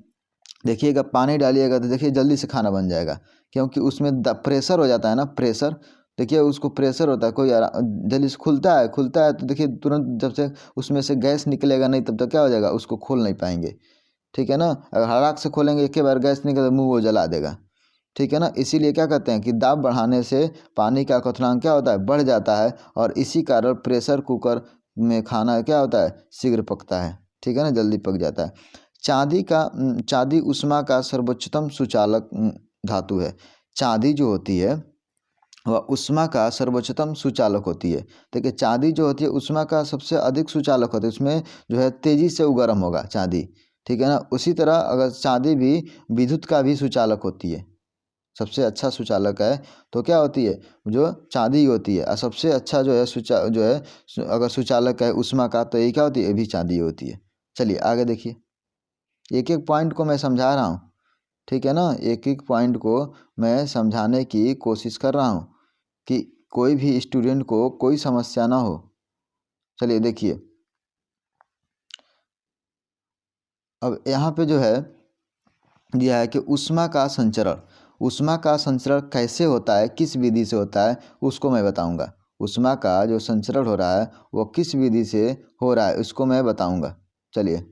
देखिएगा पानी डालिएगा तो देखिए जल्दी से खाना बन जाएगा, क्योंकि उसमें प्रेशर हो जाता है ना, प्रेशर। देखिए उसको प्रेशर होता है, कोई जल्दी से खुलता है तो देखिए तुरंत जब से उसमें से गैस निकलेगा नहीं, तब तक क्या हो जाएगा, उसको खोल नहीं पाएंगे, ठीक है ना। अगर हड़ाक से खोलेंगे, एक ही बार गैस निकले, मुँह वो जला देगा, ठीक है ना। इसीलिए क्या कहते हैं कि दाब बढ़ाने से पानी का क्वथनांक क्या होता है, बढ़ जाता है, और इसी कारण प्रेशर कुकर में खाना क्या होता है, शीघ्र पकता है, ठीक है ना, जल्दी पक जाता है। चांदी ऊष्मा का सर्वोच्चतम सुचालक धातु है। चांदी जो होती है वह ऊष्मा का सर्वोच्चतम सुचालक होती है। देखिए चांदी जो होती है ऊष्मा का सबसे अधिक सुचालक होता है, उसमें जो है तेजी से वो गर्म होगा चांदी, ठीक है ना। उसी तरह अगर चांदी भी विद्युत का भी सुचालक होती है, सबसे अच्छा सुचालक है तो क्या होती है, जो चांदी होती है। और सबसे अच्छा जो है अगर सुचालक है ऊष्मा का तो ये क्या होती है, ये भी चांदी होती है। चलिए आगे देखिए, एक एक पॉइंट को मैं समझा रहा हूँ, ठीक है ना, एक एक पॉइंट को मैं समझाने की कोशिश कर रहा हूँ कि कोई भी स्टूडेंट को कोई समस्या ना हो। चलिए देखिए, अब यहाँ पे जो है दिया है कि ऊष्मा का संचरण कैसे होता है, किस विधि से होता है, उसको मैं बताऊंगा। ऊष्मा का जो संचरण हो रहा है वो किस विधि से हो रहा है उसको मैं बताऊंगा। चलिए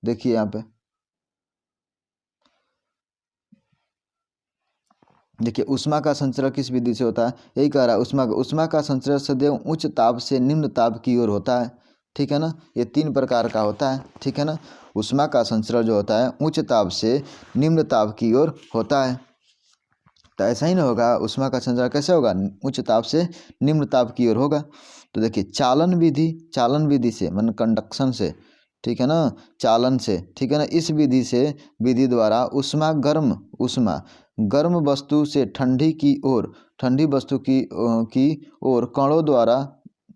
देखिए यहाँ पे, देखिए ऊष्मा का संचरण किस विधि से होता है, यही कह रहा है। ऊष्मा का संचरण सदैव उच्च ताप से निम्न ताप की ओर होता है, ठीक है ना। ये 3 प्रकार का होता है, ठीक है ना। ऊष्मा का संचरण जो होता है उच्च ताप से निम्न ताप की ओर होता है। तो ऐसा ही ना होगा, ऊष्मा का संचरण कैसे होगा, उच्च ताप से निम्न ताप की ओर होगा। तो देखिए चालन विधि से मन कंडक्शन से, ठीक है ना, चालन से, ठीक है ना, इस विधि द्वारा ऊष्मा गर्म वस्तु से ठंडी वस्तु की ओर कणों द्वारा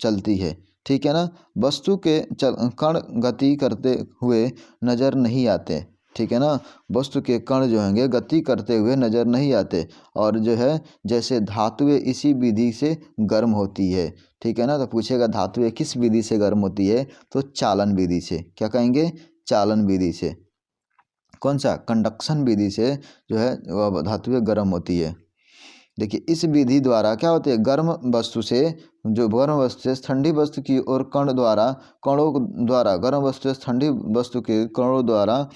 चलती है, ठीक है ना। वस्तु के कण गति करते हुए नजर नहीं आते, ठीक है ना। वस्तु के कण जो होंगे गति करते हुए नजर नहीं आते, और जो है जैसे धातुएं इसी विधि से गर्म होती है, ठीक है ना। तो पूछेगा धातुएं किस विधि से गर्म होती है, तो चालन विधि से। क्या कहेंगे, चालन विधि से। कौन सा, कंडक्शन विधि से जो है वह धातुएं गर्म होती है। देखिए इस विधि द्वारा क्या होती है, गर्म वस्तु से ठंडी वस्तु की ओर कणों द्वारा गर्म वस्तु से ठंडी वस्तु के कणों द्वारा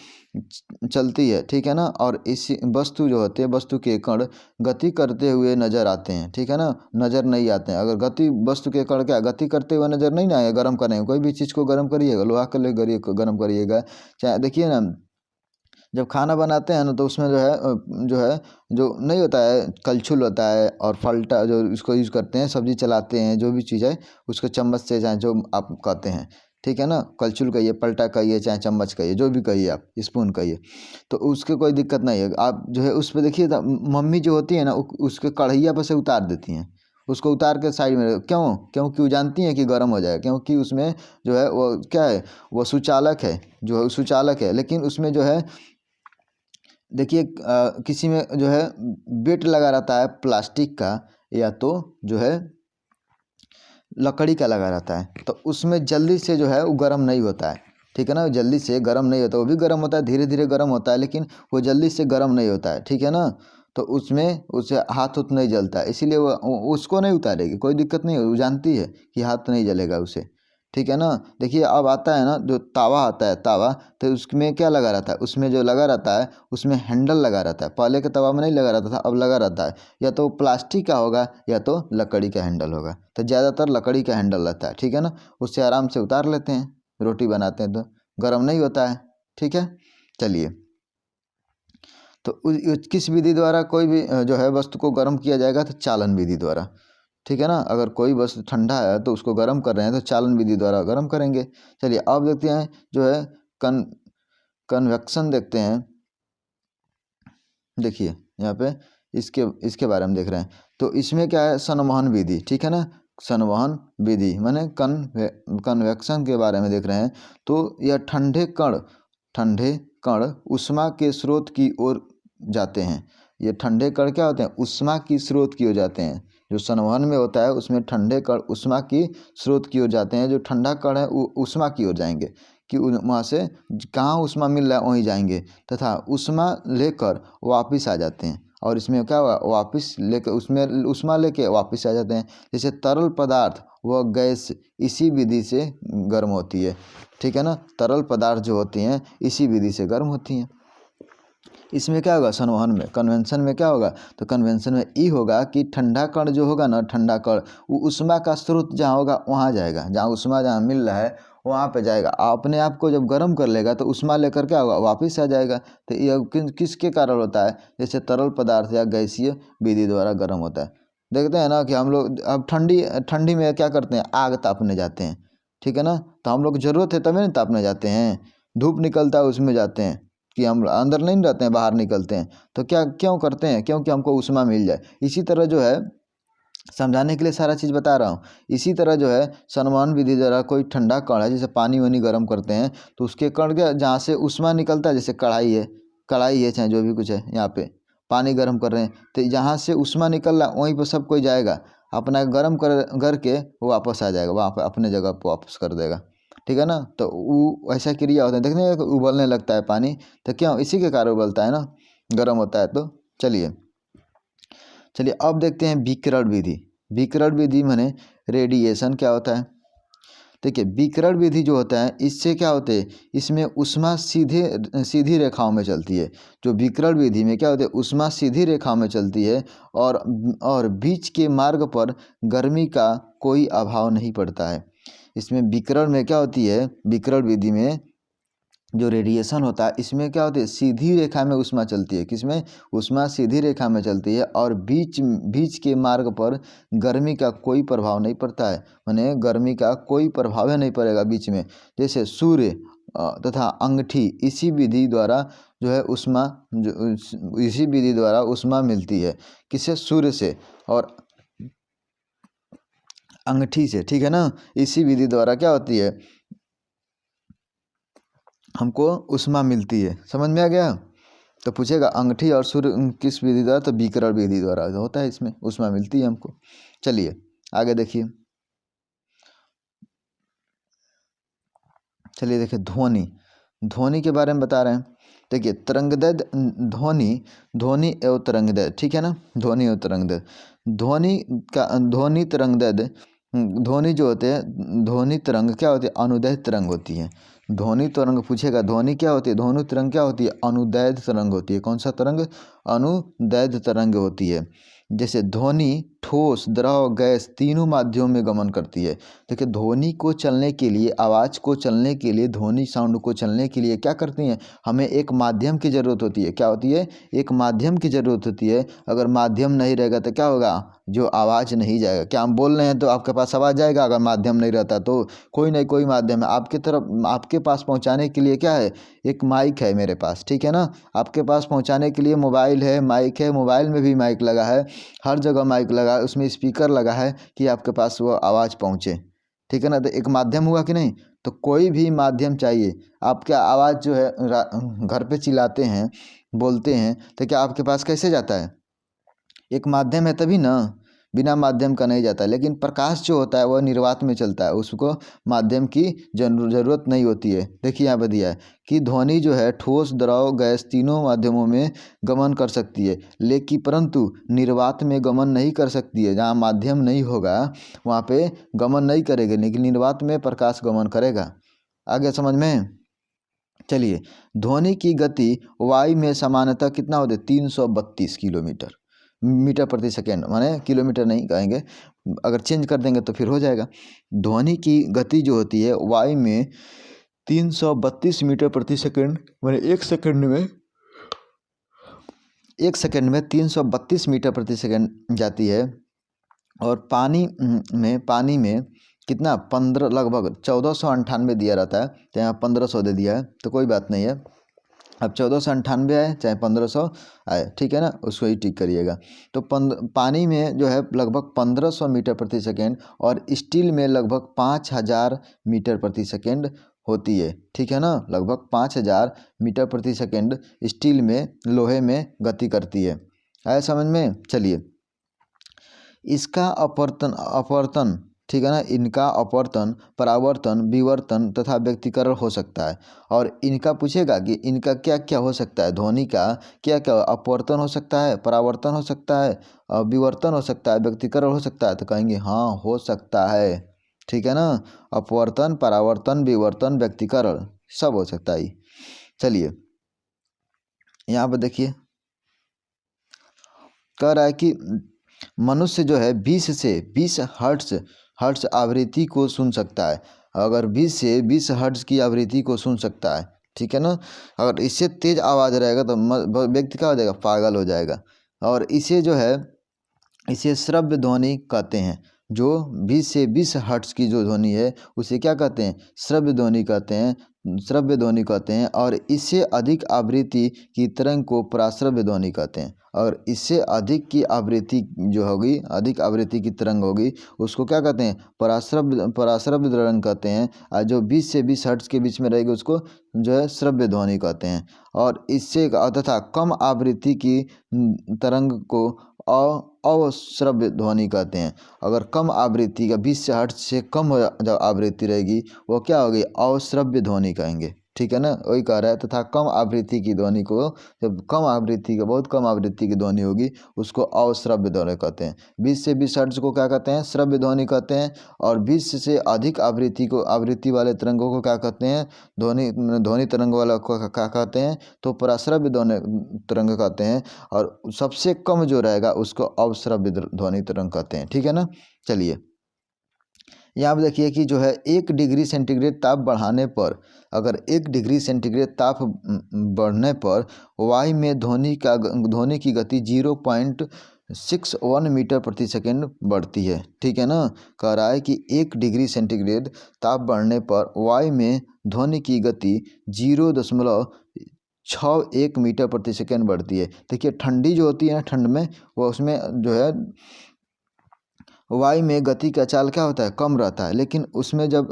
चलती है, ठीक है ना। और इसी वस्तु जो होते हैं, वस्तु के कण गति करते हुए नजर आते हैं, ठीक है ना, नजर नहीं आते हैं। अगर वस्तु के कण क्या गति करते हुए नजर नहीं ना आए, गर्म करेंगे कोई भी चीज़ को गर्म करिएगा, लोहा को गर्म करिएगा, चाहे देखिए ना जब खाना बनाते हैं ना तो उसमें जो नहीं होता है, कलछुल होता है और फलटा जो इसको यूज़ करते हैं, सब्जी चलाते हैं, जो भी चीज़ है उसको चम्मच से, चाहे जो आप कहते हैं, ठीक है ना, कलछुल कहिए, पलटा कहिए, चाहे चम्मच कहिए, जो भी कहिए आप, स्पून कहिए, तो उसके कोई दिक्कत नहीं है। आप जो है उस पर देखिए मम्मी जो होती है ना उसके कढ़ैया पर से उतार देती हैं, उसको उतार के साइड में, क्योंकि वो जानती हैं कि गर्म हो जाएगा, क्योंकि उसमें जो है वो क्या है, वो सुचालक है, जो है सुचालक है। लेकिन उसमें जो है देखिए किसी में जो है बेट लगा रहता है प्लास्टिक का, या तो जो है लकड़ी का लगा रहता है, तो उसमें जल्दी से जो है वो गर्म नहीं होता है, ठीक है ना, जल्दी से गर्म नहीं होता। वो भी गर्म होता है, धीरे धीरे गर्म होता है, लेकिन वो जल्दी से गर्म नहीं होता है, ठीक है ना। तो उसमें उसे हाथ उत नहीं जलता है, इसीलिए वो उसको नहीं उतारेगी, कोई दिक्कत नहीं है, वो जानती है कि हाथ नहीं जलेगा उसे, ठीक है ना। देखिए अब आता है ना जो तावा आता है, तावा, तो उसमें क्या लगा रहता है, उसमें जो लगा रहता है उसमें हैंडल लगा रहता है। पहले के तवा में नहीं लगा रहता था, अब लगा रहता है, या तो प्लास्टिक का होगा या तो लकड़ी का हैंडल होगा। तो ज़्यादातर लकड़ी का हैंडल रहता है, ठीक है ना, उससे आराम से उतार लेते हैं, रोटी बनाते हैं तो गर्म नहीं होता है, ठीक है। चलिए, तो किस विधि द्वारा कोई भी जो है वस्तु को गर्म किया जाएगा, तो चालन विधि द्वारा, ठीक है ना। अगर कोई वस्तु ठंडा है तो उसको गर्म कर रहे हैं तो चालन विधि द्वारा गर्म करेंगे। चलिए अब देखते हैं जो है कन कन्वेक्शन देखते हैं। देखिए यहाँ पे इसके इसके बारे में देख रहे हैं, तो इसमें क्या है, संवहन विधि, ठीक है ना, संवहन विधि माने कन्वेक्शन के बारे में देख रहे हैं। तो यह ठंडे कण ऊष्मा के स्रोत की ओर जाते हैं। ये ठंडे कण क्या होते हैं, ऊष्मा की स्रोत की ओर जाते हैं। जो संवहन में होता है उसमें ठंडे कण ऊष्मा की स्रोत की ओर जाते हैं, जो ठंडा कण है वो ऊष्मा की ओर जाएंगे, कि वहाँ से कहाँ ऊष्मा मिल रहा है वहीं जाएंगे, तथा ऊष्मा लेकर वापस आ जाते हैं। और इसमें क्या हुआ, वापस लेकर उसमें ऊष्मा लेके वापस आ जाते हैं। जैसे तरल पदार्थ व गैस इसी विधि से गर्म होती है, ठीक है ना, तरल पदार्थ जो होती हैं इसी विधि से गर्म होती हैं। इसमें क्या होगा, संवहन में, कन्वेंशन में क्या होगा, तो कन्वेंशन में ई होगा कि ठंडा कण जो होगा ना, ठंडा कण वो ऊष्मा का स्रोत जहाँ होगा वहाँ जाएगा, जहाँ ऊष्मा जहाँ मिल रहा है वहाँ पे जाएगा। अपने आप को जब गर्म कर लेगा तो ऊष्मा लेकर क्या होगा, वापस आ जाएगा। तो ये किसके कारण होता है, जैसे तरल पदार्थ या गैसीय विधि द्वारा गर्म होता है। देखते हैं ना कि हम लोग अब ठंडी में क्या करते हैं, आग तापने जाते हैं, ठीक है ना। तो हम लोग ज़रूरत है तभी ना तापने जाते हैं, धूप निकलता है उसमें जाते हैं, कि हम अंदर नहीं रहते हैं, बाहर निकलते हैं। तो क्या क्यों करते हैं, क्योंकि हमको ऊष्मा मिल जाए। इसी तरह जो है, समझाने के लिए सारा चीज़ बता रहा हूँ। इसी तरह जो है संवहन विधि द्वारा कोई ठंडा कण है, जैसे पानी वानी गर्म करते हैं तो उसके कण के जहाँ से ऊष्मा निकलता है, जैसे कढ़ाई है चाहे जो भी कुछ है, यहाँ पे पानी गर्म कर रहे हैं तो जहाँ से ऊष्मा निकल रहा है वहीं पर सब कोई जाएगा, अपना गर्म करके वो वापस आ जाएगा, वहाँ पर अपने जगह पर वापस कर देगा, ठीक है ना। तो वो ऐसा क्रिया होता है, देखने उबलने लगता है पानी, तो क्यों, इसी के कारण उबलता है ना, गर्म होता है। तो चलिए अब देखते हैं विकिरण विधि। विकिरण विधि माने रेडिएशन क्या होता है। देखिए विकिरण विधि जो होता है इससे क्या होते हैं, इसमें ऊष्मा सीधी रेखाओं में चलती है। जो विकिरण विधि में क्या होता है, ऊष्मा सीधी रेखाओं में चलती है और बीच के मार्ग पर गर्मी का कोई अभाव नहीं पड़ता है। इसमें विकिरण में क्या होती है, विकिरण विधि में जो रेडिएशन होता है इसमें क्या होती है, सीधी रेखा में ऊष्मा चलती है। किसमें, ऊष्मा सीधी रेखा में चलती है और बीच बीच के मार्ग पर गर्मी का कोई प्रभाव नहीं पड़ता है, माने गर्मी का कोई प्रभाव ही नहीं पड़ेगा बीच में। जैसे सूर्य तथा अंगूठी, इसी विधि द्वारा जो है ऊष्मा, जो इसी विधि द्वारा ऊष्मा मिलती है। किससे, सूर्य से और अंगूठी से, ठीक है ना। इसी विधि द्वारा क्या होती है, हमको ऊष्मा मिलती है। समझ में आ गया। तो पूछेगा अंगूठी और सूर्य किस विधि द्वारा, तो विकिरण विधि द्वारा होता है, इसमें ऊष्मा मिलती है हमको। चलिए आगे देखिए, देखिए ध्वनि के बारे में बता रहे हैं। देखिए तरंगदैर्घ्य, ध्वनि एवं तरंगदैर्घ्य, ठीक है ना, ध्वनि एवं तरंगदैर्घ्य। ध्वनि तरंगदैर्घ्य, ध्वनि जो होते हैं, ध्वनि तरंग क्या होती है, अनुदैर्घ्य तरंग होती है। ध्वनि तरंग पूछेगा, ध्वनि क्या होती है, ध्वनि तरंग क्या होती है, अनुदैर्घ्य तरंग होती है। कौन सा तरंग, अनुदैर्घ्य तरंग होती है। जैसे ध्वनि ठोस, द्रव, गैस तीनों माध्यमों में गमन करती है। देखिए ध्वनि को चलने के लिए, आवाज़ को चलने के लिए, ध्वनि साउंड को चलने के लिए क्या करती हैं, हमें एक माध्यम की ज़रूरत होती है। क्या होती है, एक माध्यम की ज़रूरत होती है। अगर माध्यम नहीं रहेगा तो क्या होगा, जो आवाज़ नहीं जाएगा। क्या हम बोल रहे हैं तो आपके पास आवाज़ जाएगा, अगर माध्यम नहीं रहता तो कोई नहीं कोई माध्यम है आपके तरफ, आपके पास पहुंचाने के लिए क्या है, एक माइक है मेरे पास, ठीक है ना। आपके पास पहुंचाने के लिए मोबाइल है, माइक है, मोबाइल में भी माइक लगा है, हर जगह माइक लगा है, उसमें स्पीकर लगा है कि आपके पास वो आवाज़ पहुंचे, ठीक है ना। तो एक माध्यम हुआ कि नहीं। तो कोई भी माध्यम चाहिए। आपका आवाज़ जो है घर पे चिल्लाते हैं, बोलते हैं, तो क्या आपके पास कैसे जाता है, एक माध्यम है तभी ना, बिना माध्यम का नहीं जाता। लेकिन प्रकाश जो होता है वह निर्वात में चलता है, उसको माध्यम की ज़रूरत नहीं होती है। देखिए यहाँ पर दिया है कि ध्वनि जो है ठोस, द्रव, गैस तीनों माध्यमों में गमन कर सकती है, लेकिन परंतु निर्वात में गमन नहीं कर सकती है। जहाँ माध्यम नहीं होगा वहाँ पे गमन नहीं करेगी, लेकिन निर्वात में प्रकाश गमन करेगा। आगे समझ में। चलिए ध्वनि की गति वायु में सामान्यतः कितना होता है, 332 किलोमीटर मीटर प्रति सेकेंड, माने किलोमीटर नहीं कहेंगे, अगर चेंज कर देंगे तो फिर हो जाएगा। ध्वनि की गति जो होती है वायु में 332 मीटर प्रति सेकेंड, माने एक सेकेंड में 332 मीटर प्रति सेकेंड जाती है। और पानी में कितना, 15, लगभग 1498 दिया रहता है, तो यहाँ 1500 दे दिया है, तो कोई बात नहीं है। अब 1498 आए चाहे 1500 आए, ठीक है ना, उसको ही टिक करिएगा। तो पानी में जो है लगभग 1500 मीटर प्रति सेकेंड, और स्टील में लगभग 5000 मीटर प्रति सेकेंड होती है, ठीक है ना। लगभग 5000 मीटर प्रति सेकेंड स्टील में, लोहे में गति करती है। आया समझ में। चलिए इसका अपवर्तन, ठीक है ना, इनका अपवर्तन, परावर्तन, विवर्तन तथा व्यक्तीकरण हो सकता है। और इनका पूछेगा कि इनका क्या क्या हो सकता है, ध्वनि का क्या क्या, अपवर्तन हो सकता है, परावर्तन हो सकता है, विवर्तन हो सकता है, व्यक्तीकरण हो सकता है। तो कहेंगे हाँ हो सकता है, ठीक है ना। अपवर्तन, परावर्तन, विवर्तन, व्यक्तीकरण सब हो सकता है। चलिए यहाँ पर देखिए कह रहा है कि मनुष्य जो है 20 से 20 हर्ट्ज हर्ट्ज आवृत्ति को सुन सकता है। अगर 20 से 20 हर्ट्ज की आवृत्ति को सुन सकता है, ठीक है ना। अगर इससे तेज आवाज़ रहेगा तो व्यक्ति क्या हो जाएगा, पागल हो जाएगा। और इसे जो है इसे श्रव्य ध्वनि कहते हैं। जो 20 से 20 हर्ट्ज की जो ध्वनि है उसे क्या कहते हैं, श्रव्य ध्वनि कहते हैं, श्रव्य ध्वनि कहते हैं। और इससे अधिक आवृत्ति की तरंग को पराश्रव्य ध्वनि कहते हैं। और इससे अधिक की आवृत्ति जो होगी, अधिक आवृत्ति की तरंग होगी, उसको क्या कहते हैं, पराश्रव्य तरंग कहते हैं। और जो 20 से 20 हर्ट्ज के बीच में रहेगी उसको जो है श्रव्य ध्वनि कहते हैं। और इससे तथा कम आवृत्ति की तरंग को अश्रव्य ध्वनि कहते हैं। अगर कम आवृत्ति का 20 से हर्ट्ज से कम जब आवृत्ति रहेगी वो क्या होगी, अश्रव्य ध्वनि कहेंगे, ठीक है ना। वही कह रहा है तथा कम आवृत्ति की ध्वनि को, जब कम आवृत्ति का बहुत कम आवृत्ति की ध्वनि होगी उसको अश्रव्य ध्वनि कहते हैं। 20 से 20 हर्ट्ज को क्या कहते हैं, श्रव्य ध्वनि कहते हैं। और 20 से अधिक आवृत्ति वाले तरंगों को क्या कहते हैं, ध्वनि तरंग वाला को क्या कहते हैं, तो पराश्रव्य ध्वनि तरंग कहते हैं। और सबसे कम जो रहेगा उसको अवश्रव्य ध्वनि तरंग कहते हैं, ठीक है ना। चलिए यहाँ पर देखिए कि जो है 1 डिग्री सेंटीग्रेड ताप बढ़ाने पर, अगर 1 डिग्री सेंटीग्रेड ताप बढ़ने पर वायु में ध्वनि की गति 0.61 मीटर प्रति सेकंड बढ़ती है, ठीक है ना। कह रहा है कि 1 डिग्री सेंटीग्रेड ताप बढ़ने पर वायु में ध्वनि की गति 0.61 मीटर प्रति सेकंड बढ़ती है। देखिए ठंडी जो होती है ना, ठंड में वो उसमें जो है वायु में गति का चाल क्या होता है, कम रहता है। लेकिन उसमें जब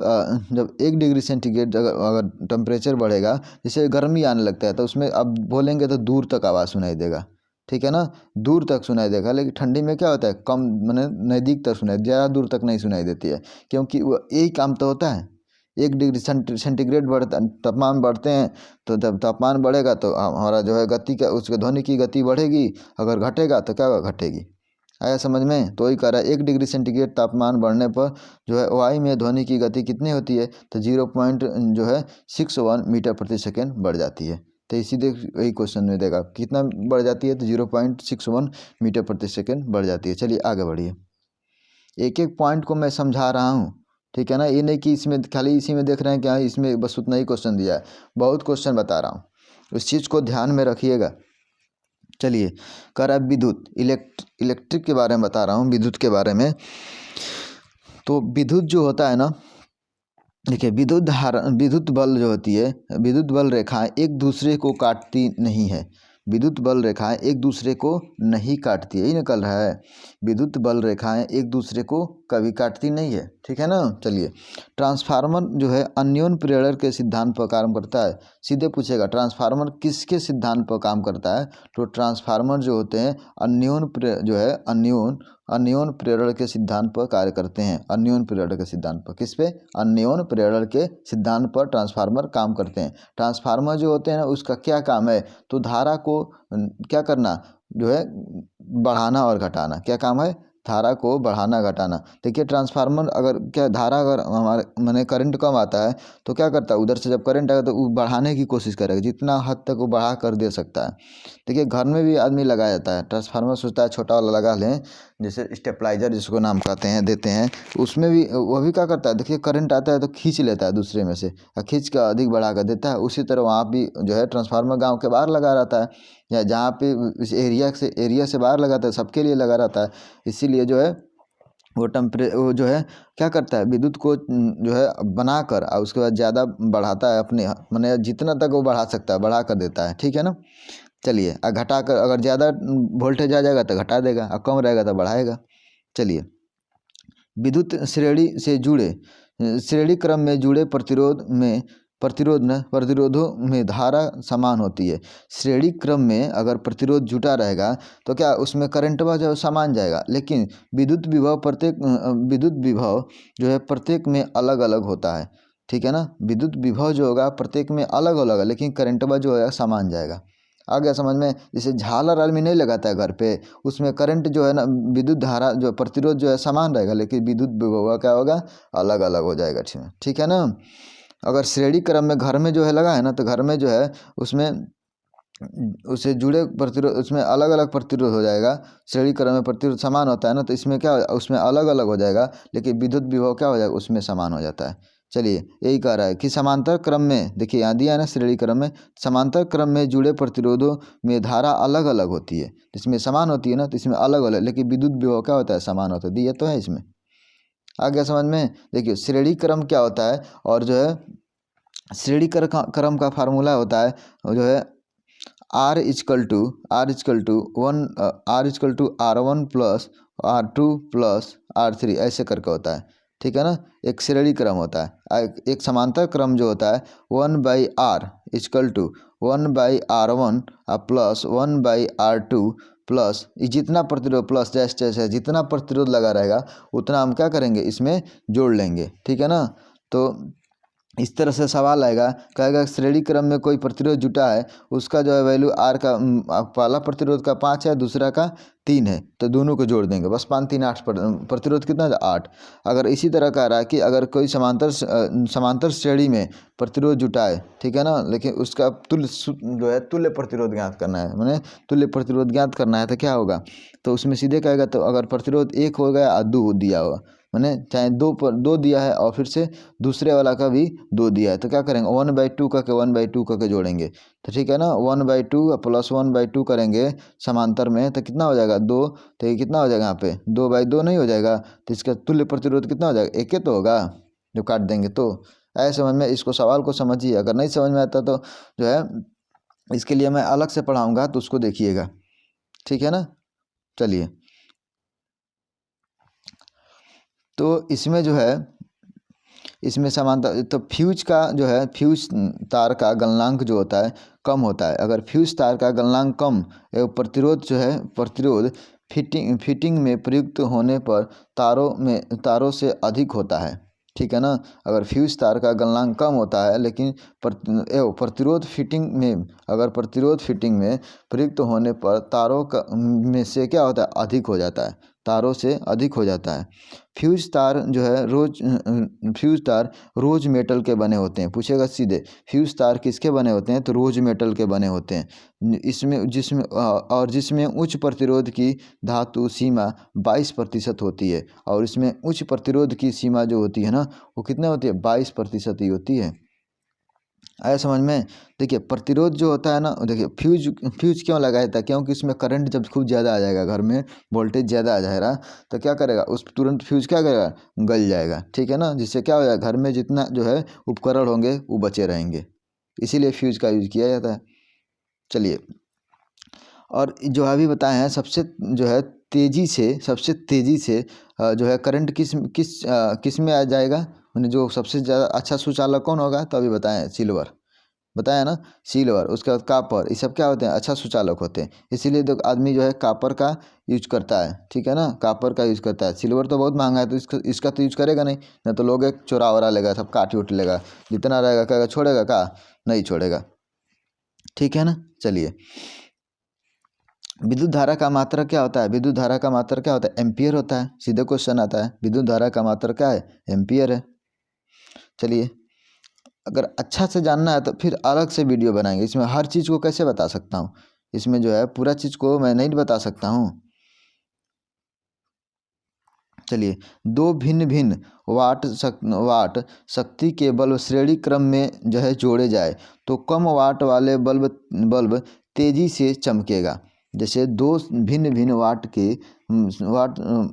1 डिग्री सेंटीग्रेड अगर टेम्परेचर बढ़ेगा, जैसे गर्मी आने लगता है तो उसमें अब बोलेंगे तो दूर तक आवाज़ सुनाई देगा, ठीक है ना, दूर तक सुनाई देगा। लेकिन ठंडी में क्या होता है, कम माने नज़दीक तक सुनाई, ज़्यादा दूर तक नहीं सुनाई देती है, क्योंकि वो यही काम तो होता है। 1 डिग्री सेंटीग्रेड तापमान बढ़ते हैं तो जब तापमान बढ़ेगा तो हमारा जो है गति का, उसके ध्वनि की गति बढ़ेगी। अगर घटेगा तो क्या घटेगी, आया समझ में। तो वही कह रहा है 1 डिग्री सेंटीग्रेड तापमान बढ़ने पर जो है वायु में ध्वनि की गति कितनी होती है, तो 0.61 मीटर प्रति सेकंड बढ़ जाती है। तो इसी वही क्वेश्चन में देगा कितना बढ़ जाती है, तो 0.61 मीटर प्रति सेकंड बढ़ जाती है। चलिए आगे बढ़िए, एक एक पॉइंट को मैं समझा रहा हूँ, ठीक है ना। ये नहीं कि इसमें खाली इसी में देख रहे हैं कि हाँ इसमें बस उतना ही क्वेश्चन दिया है, बहुत क्वेश्चन बता रहा हूँ, उस चीज़ को ध्यान में रखिएगा। चलिए कह रहा है विद्युत, इलेक्ट्रिक के बारे में बता रहा हूँ, विद्युत के बारे में। तो विद्युत जो होता है ना, देखिए विद्युत बल जो होती है, विद्युत बल रेखाएं एक दूसरे को काटती नहीं है। विद्युत बल रेखाएं एक दूसरे को नहीं काटती है, यही निकल रहा है। विद्युत बल रेखाएं एक दूसरे को कभी काटती नहीं है, ठीक है ना। चलिए ट्रांसफार्मर जो है अन्योन प्रेरण के सिद्धांत पर काम करता है। सीधे पूछेगा ट्रांसफार्मर किसके सिद्धांत पर काम करता है, तो ट्रांसफार्मर जो होते हैं अन्योन प्रेरण के सिद्धांत पर कार्य करते हैं। अन्योन प्रेरण के सिद्धांत पर, किस पे, अन्योन प्रेरण के सिद्धांत पर ट्रांसफार्मर काम करते हैं। ट्रांसफार्मर जो होते हैं ना, उसका क्या काम है, तो धारा को क्या करना, जो है बढ़ाना और घटाना। क्या काम है, धारा को बढ़ाना घटाना। देखिए ट्रांसफार्मर अगर क्या धारा अगर हमारे माने करंट कम आता है तो क्या करता है, उधर से जब करंट आएगा तो वो बढ़ाने की कोशिश करेगा, जितना हद तक वो बढ़ा कर दे सकता है। देखिए घर में भी आदमी लगाया जाता है ट्रांसफार्मर, सोचता है छोटा वाला लगा लें, जैसे स्टेपलाइजर जिसको नाम कहते हैं, देते हैं। उसमें भी वो भी क्या करता है, देखिए करंट आता है तो खींच लेता है दूसरे में से, और खींच कर अधिक बढ़ा कर देता है। उसी तरह वहाँ भी जो है ट्रांसफार्मर गाँव के बाहर लगा रहता है, या जहाँ पे इस एरिया से बाहर लगाता है, सबके लिए लगा रहता है। इसीलिए जो है वो जो है क्या करता है, विद्युत को जो है बनाकर और उसके बाद ज़्यादा बढ़ाता है, अपने माने जितना तक वो बढ़ा सकता है बढ़ा कर देता है, ठीक है ना। चलिए घटा कर, अगर ज़्यादा वोल्टेज आ जाएगा तो घटा देगा, और कम रहेगा तो बढ़ाएगा। चलिए विद्युत श्रेणी क्रम में जुड़े प्रतिरोधों में धारा समान होती है। श्रेणी क्रम में अगर प्रतिरोध जुटा रहेगा तो क्या उसमें करंट जो समान जाएगा, लेकिन विद्युत विभव जो है प्रत्येक में अलग अलग होता है, ठीक है ना। विद्युत विभव जो होगा प्रत्येक में अलग अलग है, लेकिन करंट जो है समान जाएगा। आ गया समझ में। जैसे झालर आदमी नहीं लगाता है घर पे, उसमें करंट जो है ना, विद्युत धारा जो प्रतिरोध जो है समान रहेगा, लेकिन विद्युत विभव क्या होगा, अलग अलग हो जाएगा, ठीक है ना। अगर श्रेणी क्रम में घर में जो है लगा है ना, तो घर में जो है उसमें उसे जुड़े प्रतिरोध, उसमें अलग अलग प्रतिरोध हो जाएगा। श्रेणी क्रम में प्रतिरोध समान होता है ना, तो इसमें क्या उसमें अलग अलग हो जाएगा, लेकिन विद्युत विभव क्या हो जाएगा उसमें समान हो जाता है। चलिए यही कह रहा है कि समांतर क्रम में, देखिए यहाँ दिया है ना श्रेणी क्रम में, समांतर क्रम में जुड़े प्रतिरोधों में धारा अलग अलग होती है। इसमें समान होती है ना, तो इसमें अलग अलग, लेकिन विद्युत विभव क्या होता है समान होता है। दिया तो है इसमें, आ गया समझ में। देखिए श्रेणी क्रम क्या होता है, और जो है श्रेणी क्रम का फार्मूला होता है जो है R=R1 plus R2 plus R3 ऐसे करके होता है, ठीक है ना। एक श्रेणी क्रम होता है। एक समांतर क्रम जो होता है 1/R=1/R1 प्लस 1/R2 प्लस जितना प्रतिरोध प्लस जैसे जैसे जितना प्रतिरोध लगा रहेगा उतना हम क्या करेंगे इसमें जोड़ लेंगे, ठीक है ना। तो इस तरह से सवाल आएगा, कहेगा श्रेणी क्रम में कोई प्रतिरोध जुटा है, उसका जो है वैल्यू आर का पहला प्रतिरोध का 5 है, दूसरा का 3 है, तो दोनों को जोड़ देंगे बस 5 3 8 प्रतिरोध कितना है 8। अगर इसी तरह कह रहा है कि अगर कोई समांतर श्रेणी में प्रतिरोध जुटा है, ठीक है ना, लेकिन उसका तुल्य जो है तुल्य प्रतिरोध ज्ञात करना है, मैंने तुल्य प्रतिरोध ज्ञात करना है, तो क्या होगा, तो उसमें सीधे कहेगा, तो अगर प्रतिरोध 1 हो गया और 2 दिया हुआ, मैंने चाहे 2 दिया है और फिर से दूसरे वाला का भी 2 दिया है, तो क्या करेंगे 1/2 करके 1/2 करके जोड़ेंगे, तो ठीक है ना। 1/2 प्लस 1/2 करेंगे समांतर में, तो कितना हो जाएगा 2, तो ये कितना हो जाएगा यहाँ पे 2/2 नहीं हो जाएगा, तो इसका तुल्य प्रतिरोध कितना हो जाएगा 1 तो होगा, जो काट देंगे। तो ऐसे समझ में, इसको सवाल को समझिए, अगर नहीं समझ में आता तो जो है इसके लिए मैं अलग से पढ़ाऊँगा, तो उसको देखिएगा, ठीक है ना। चलिए, तो इसमें जो है इसमें समानता, तो फ्यूज का जो है फ्यूज तार का गलनांक जो होता है कम होता है। अगर फ्यूज तार का गलनांक कम एवं प्रतिरोध जो है प्रतिरोध फिटिंग में प्रयुक्त होने पर तारों से अधिक होता है, ठीक है ना। अगर फ्यूज तार का गलनांक कम होता है लेकिन प्रतिरोध फिटिंग में, अगर प्रतिरोध फिटिंग में प्रयुक्त होने पर तारों का में से क्या होता है अधिक हो जाता है, तारों से अधिक हो जाता है। फ्यूज तार जो है फ्यूज तार रोज मेटल के बने होते हैं। पूछेगा सीधे फ्यूज तार किसके बने होते हैं, तो रोज मेटल के बने होते हैं। जिसमें उच्च प्रतिरोध की धातु सीमा 22% होती है, और इसमें उच्च प्रतिरोध की सीमा जो होती है ना वो कितने होती है 22% ही होती है। आया समझ में। देखिए प्रतिरोध जो होता है ना, देखिए फ्यूज क्यों लगाया था, क्योंकि इसमें करंट जब खूब ज़्यादा आ जाएगा, घर में वोल्टेज ज़्यादा आ जाएगा, तो क्या करेगा उस तुरंत फ्यूज क्या करेगा गल जाएगा, ठीक है ना। जिससे क्या हो जाएगा घर में जितना जो है उपकरण होंगे वो बचे रहेंगे, इसीलिए फ्यूज का यूज किया जाता है। चलिए, और जो अभी बताए हैं सबसे जो है सबसे तेज़ी से जो है करंट किस में आ जाएगा, मैंने जो सबसे ज़्यादा अच्छा सुचालक कौन होगा, तो अभी बताएं सिल्वर, बताया ना सिल्वर, उसके बाद कापर, ये सब क्या होते हैं अच्छा सुचालक होते हैं। इसीलिए तो आदमी जो है कापर का यूज करता है, ठीक है ना, कापर का यूज करता है। सिल्वर तो बहुत महंगा है, तो इसका तो यूज करेगा नहीं, ना तो लोग एक चोरा वरा लेगा, सब काट उठ लेगा, जितना रहेगा कहेगा छोड़ेगा का नहीं छोड़ेगा, ठीक है ना। चलिए, विद्युत धारा का मात्रक क्या होता है, विद्युत धारा का मात्रक क्या होता है एम्पियर होता है। सीधे क्वेश्चन आता है विद्युत धारा का मात्रक क्या है एम्पियर है। चलिए, अगर अच्छा से जानना है तो फिर अलग से वीडियो बनाएंगे, इसमें हर चीज़ को कैसे बता सकता हूँ, इसमें जो है पूरा चीज़ को मैं नहीं बता सकता हूँ। चलिए, दो भिन्न भिन्न वाट शक्ति के बल्ब श्रेणी क्रम में जो है जोड़े जाए तो कम वाट वाले बल्ब तेजी से चमकेगा। जैसे दो भिन्न भिन्न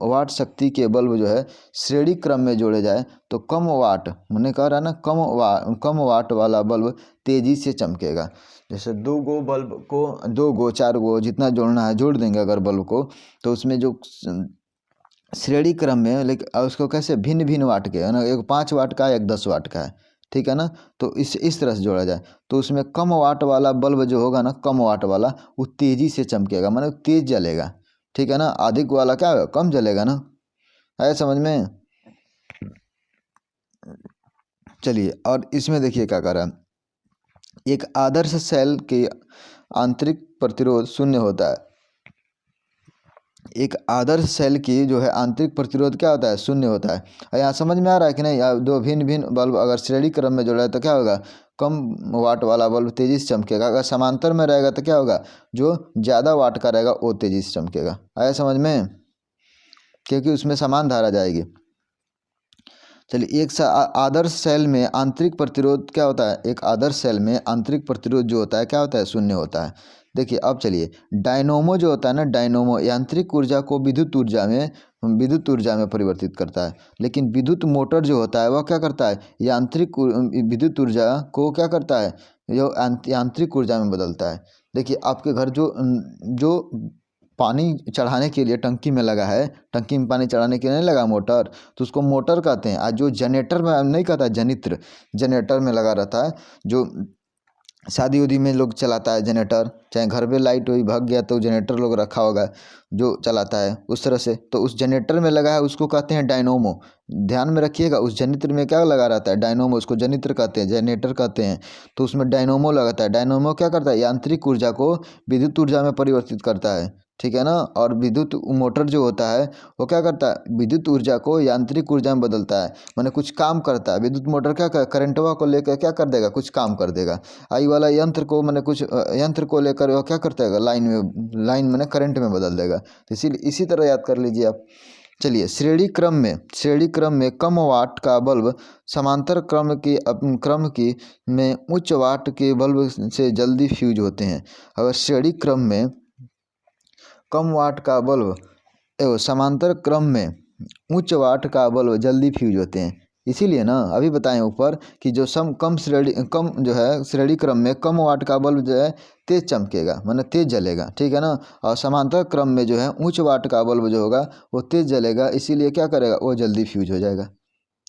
वाट शक्ति के बल्ब जो है श्रेणी क्रम में जोड़े जाए तो कम वाट, मैंने कह रहा ना कम वाट वाला बल्ब तेजी से चमकेगा। जैसे 2 गो 4 गो जितना जोड़ना है जोड़ देंगे अगर बल्ब को, तो उसमें जो श्रेणी क्रम में, लेकिन उसको कैसे भिन्न भिन्न वाट के है ना, एक 5 वाट का है एक 10 वाट का है, ठीक है ना। तो इस तरह से जोड़ा जाए तो उसमें कम वाट वाला बल्ब जो होगा ना, कम वाट वाला वो तेज़ी से चमकेगा, माने तेज जलेगा, ठीक है ना। अधिक वाला क्या होगा कम जलेगा ना, है समझ में। चलिए, और इसमें देखिए क्या कर रहा है, एक आदर्श सेल के आंतरिक प्रतिरोध शून्य होता है। एक आदर्श सेल की जो है आंतरिक प्रतिरोध क्या होता है शून्य होता है। यहाँ समझ में आ रहा है कि नहीं, दो भिन्न भिन्न बल्ब अगर श्रेणी क्रम में जोड़ा है तो क्या होगा कम वाट वाला बल्ब तेज़ी से चमकेगा। अगर समांतर में रहेगा तो क्या होगा, जो ज़्यादा वाट का रहेगा वो तेज़ी से चमकेगा। आया समझ में, क्योंकि उसमें समान धारा जाएगी। चलिए, एक आदर्श सेल में आंतरिक प्रतिरोध क्या होता है, एक आदर्श सेल में आंतरिक प्रतिरोध जो होता है क्या होता है, शून्य होता है। देखिए अब चलिए, डायनोमो जो होता है ना, डायनोमो यांत्रिक ऊर्जा को विद्युत ऊर्जा में परिवर्तित करता है। लेकिन विद्युत मोटर जो होता है वह क्या करता है, विद्युत ऊर्जा को क्या करता है, जो यांत्रिक ऊर्जा में बदलता है। देखिए आपके घर जो पानी चढ़ाने के लिए टंकी में लगा है, टंकी में पानी चढ़ाने के लिए नहीं लगा मोटर, तो उसको मोटर कहते हैं। आज जो जनरेटर में नहीं कहता, जनरेटर में लगा रहता है, जो शादी उदी में लोग चलाता है जनरेटर, चाहे घर पे लाइट हुई भाग गया तो जनरेटर लोग रखा होगा जो चलाता है उस तरह से, तो उस जनरेटर में लगा है उसको कहते हैं डायनोमो। ध्यान में रखिएगा, उस जनरेटर में क्या लगा रहता है, डायनोमो, उसको जनरेटर कहते हैं, जनरेटर कहते हैं। तो उसमें डायनोमो लगाता है। डायनोमो क्या करता है, यांत्रिक ऊर्जा को विद्युत ऊर्जा में परिवर्तित करता है, ठीक है ना। और विद्युत मोटर जो होता है वो क्या करता है, विद्युत ऊर्जा को यांत्रिक ऊर्जा में बदलता है, माने कुछ काम करता है। विद्युत मोटर क्या करंटवा को लेकर क्या कर देगा, कुछ काम कर देगा। आई वाला यंत्र को मैंने कुछ यंत्र को लेकर वो क्या करता है, लाइन मैंने करंट में बदल देगा। तो इसी तरह याद कर लीजिए आप। चलिए, श्रेणी क्रम में कम वाट का बल्ब समांतर क्रम की में उच्च वाट के बल्ब से जल्दी फ्यूज होते हैं। अगर श्रेणी क्रम में कम वाट का बल्ब एवं समांतर क्रम में उच्च वाट का बल्ब जल्दी फ्यूज होते हैं। इसीलिए ना अभी बताएं ऊपर कि जो कम जो है श्रेणी क्रम में कम वाट का बल्ब जो है तेज चमकेगा, माने तेज जलेगा, ठीक है ना। और समांतर क्रम में जो है उच्च वाट का बल्ब जो होगा वो तेज जलेगा, इसीलिए क्या करेगा, वो जल्दी फ्यूज हो जाएगा।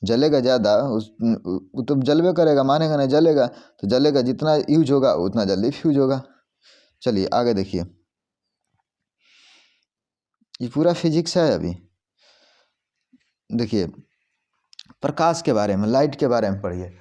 जलेगा ज़्यादा वो तो जलवे करेगा, मानेगा नहीं, जलेगा तो जलेगा, जितना यूज होगा उतना जल्दी फ्यूज होगा। चलिए आगे देखिए, ये पूरा फिजिक्स है। अभी देखिए प्रकाश के बारे में, लाइट के बारे में पढ़िए।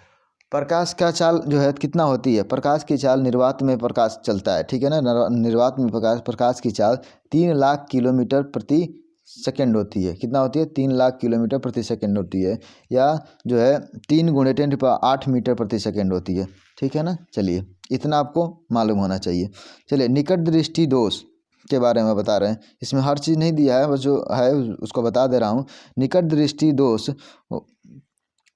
प्रकाश का चाल जो है कितना होती है, प्रकाश की चाल निर्वात में प्रकाश चलता है, ठीक है ना। निर्वात में प्रकाश की चाल 3 लाख किलोमीटर प्रति सेकंड होती है। कितना होती है, 3 लाख किलोमीटर प्रति सेकंड होती है, या जो है 3 × 10⁸ मीटर प्रति सेकंड होती है, ठीक है ना। चलिए इतना आपको मालूम होना चाहिए। चलिए, निकट दृष्टि दोष के बारे में बता रहे हैं। इसमें हर चीज़ नहीं दिया है, बस जो है उसको बता दे रहा हूँ। निकट दृष्टि दोष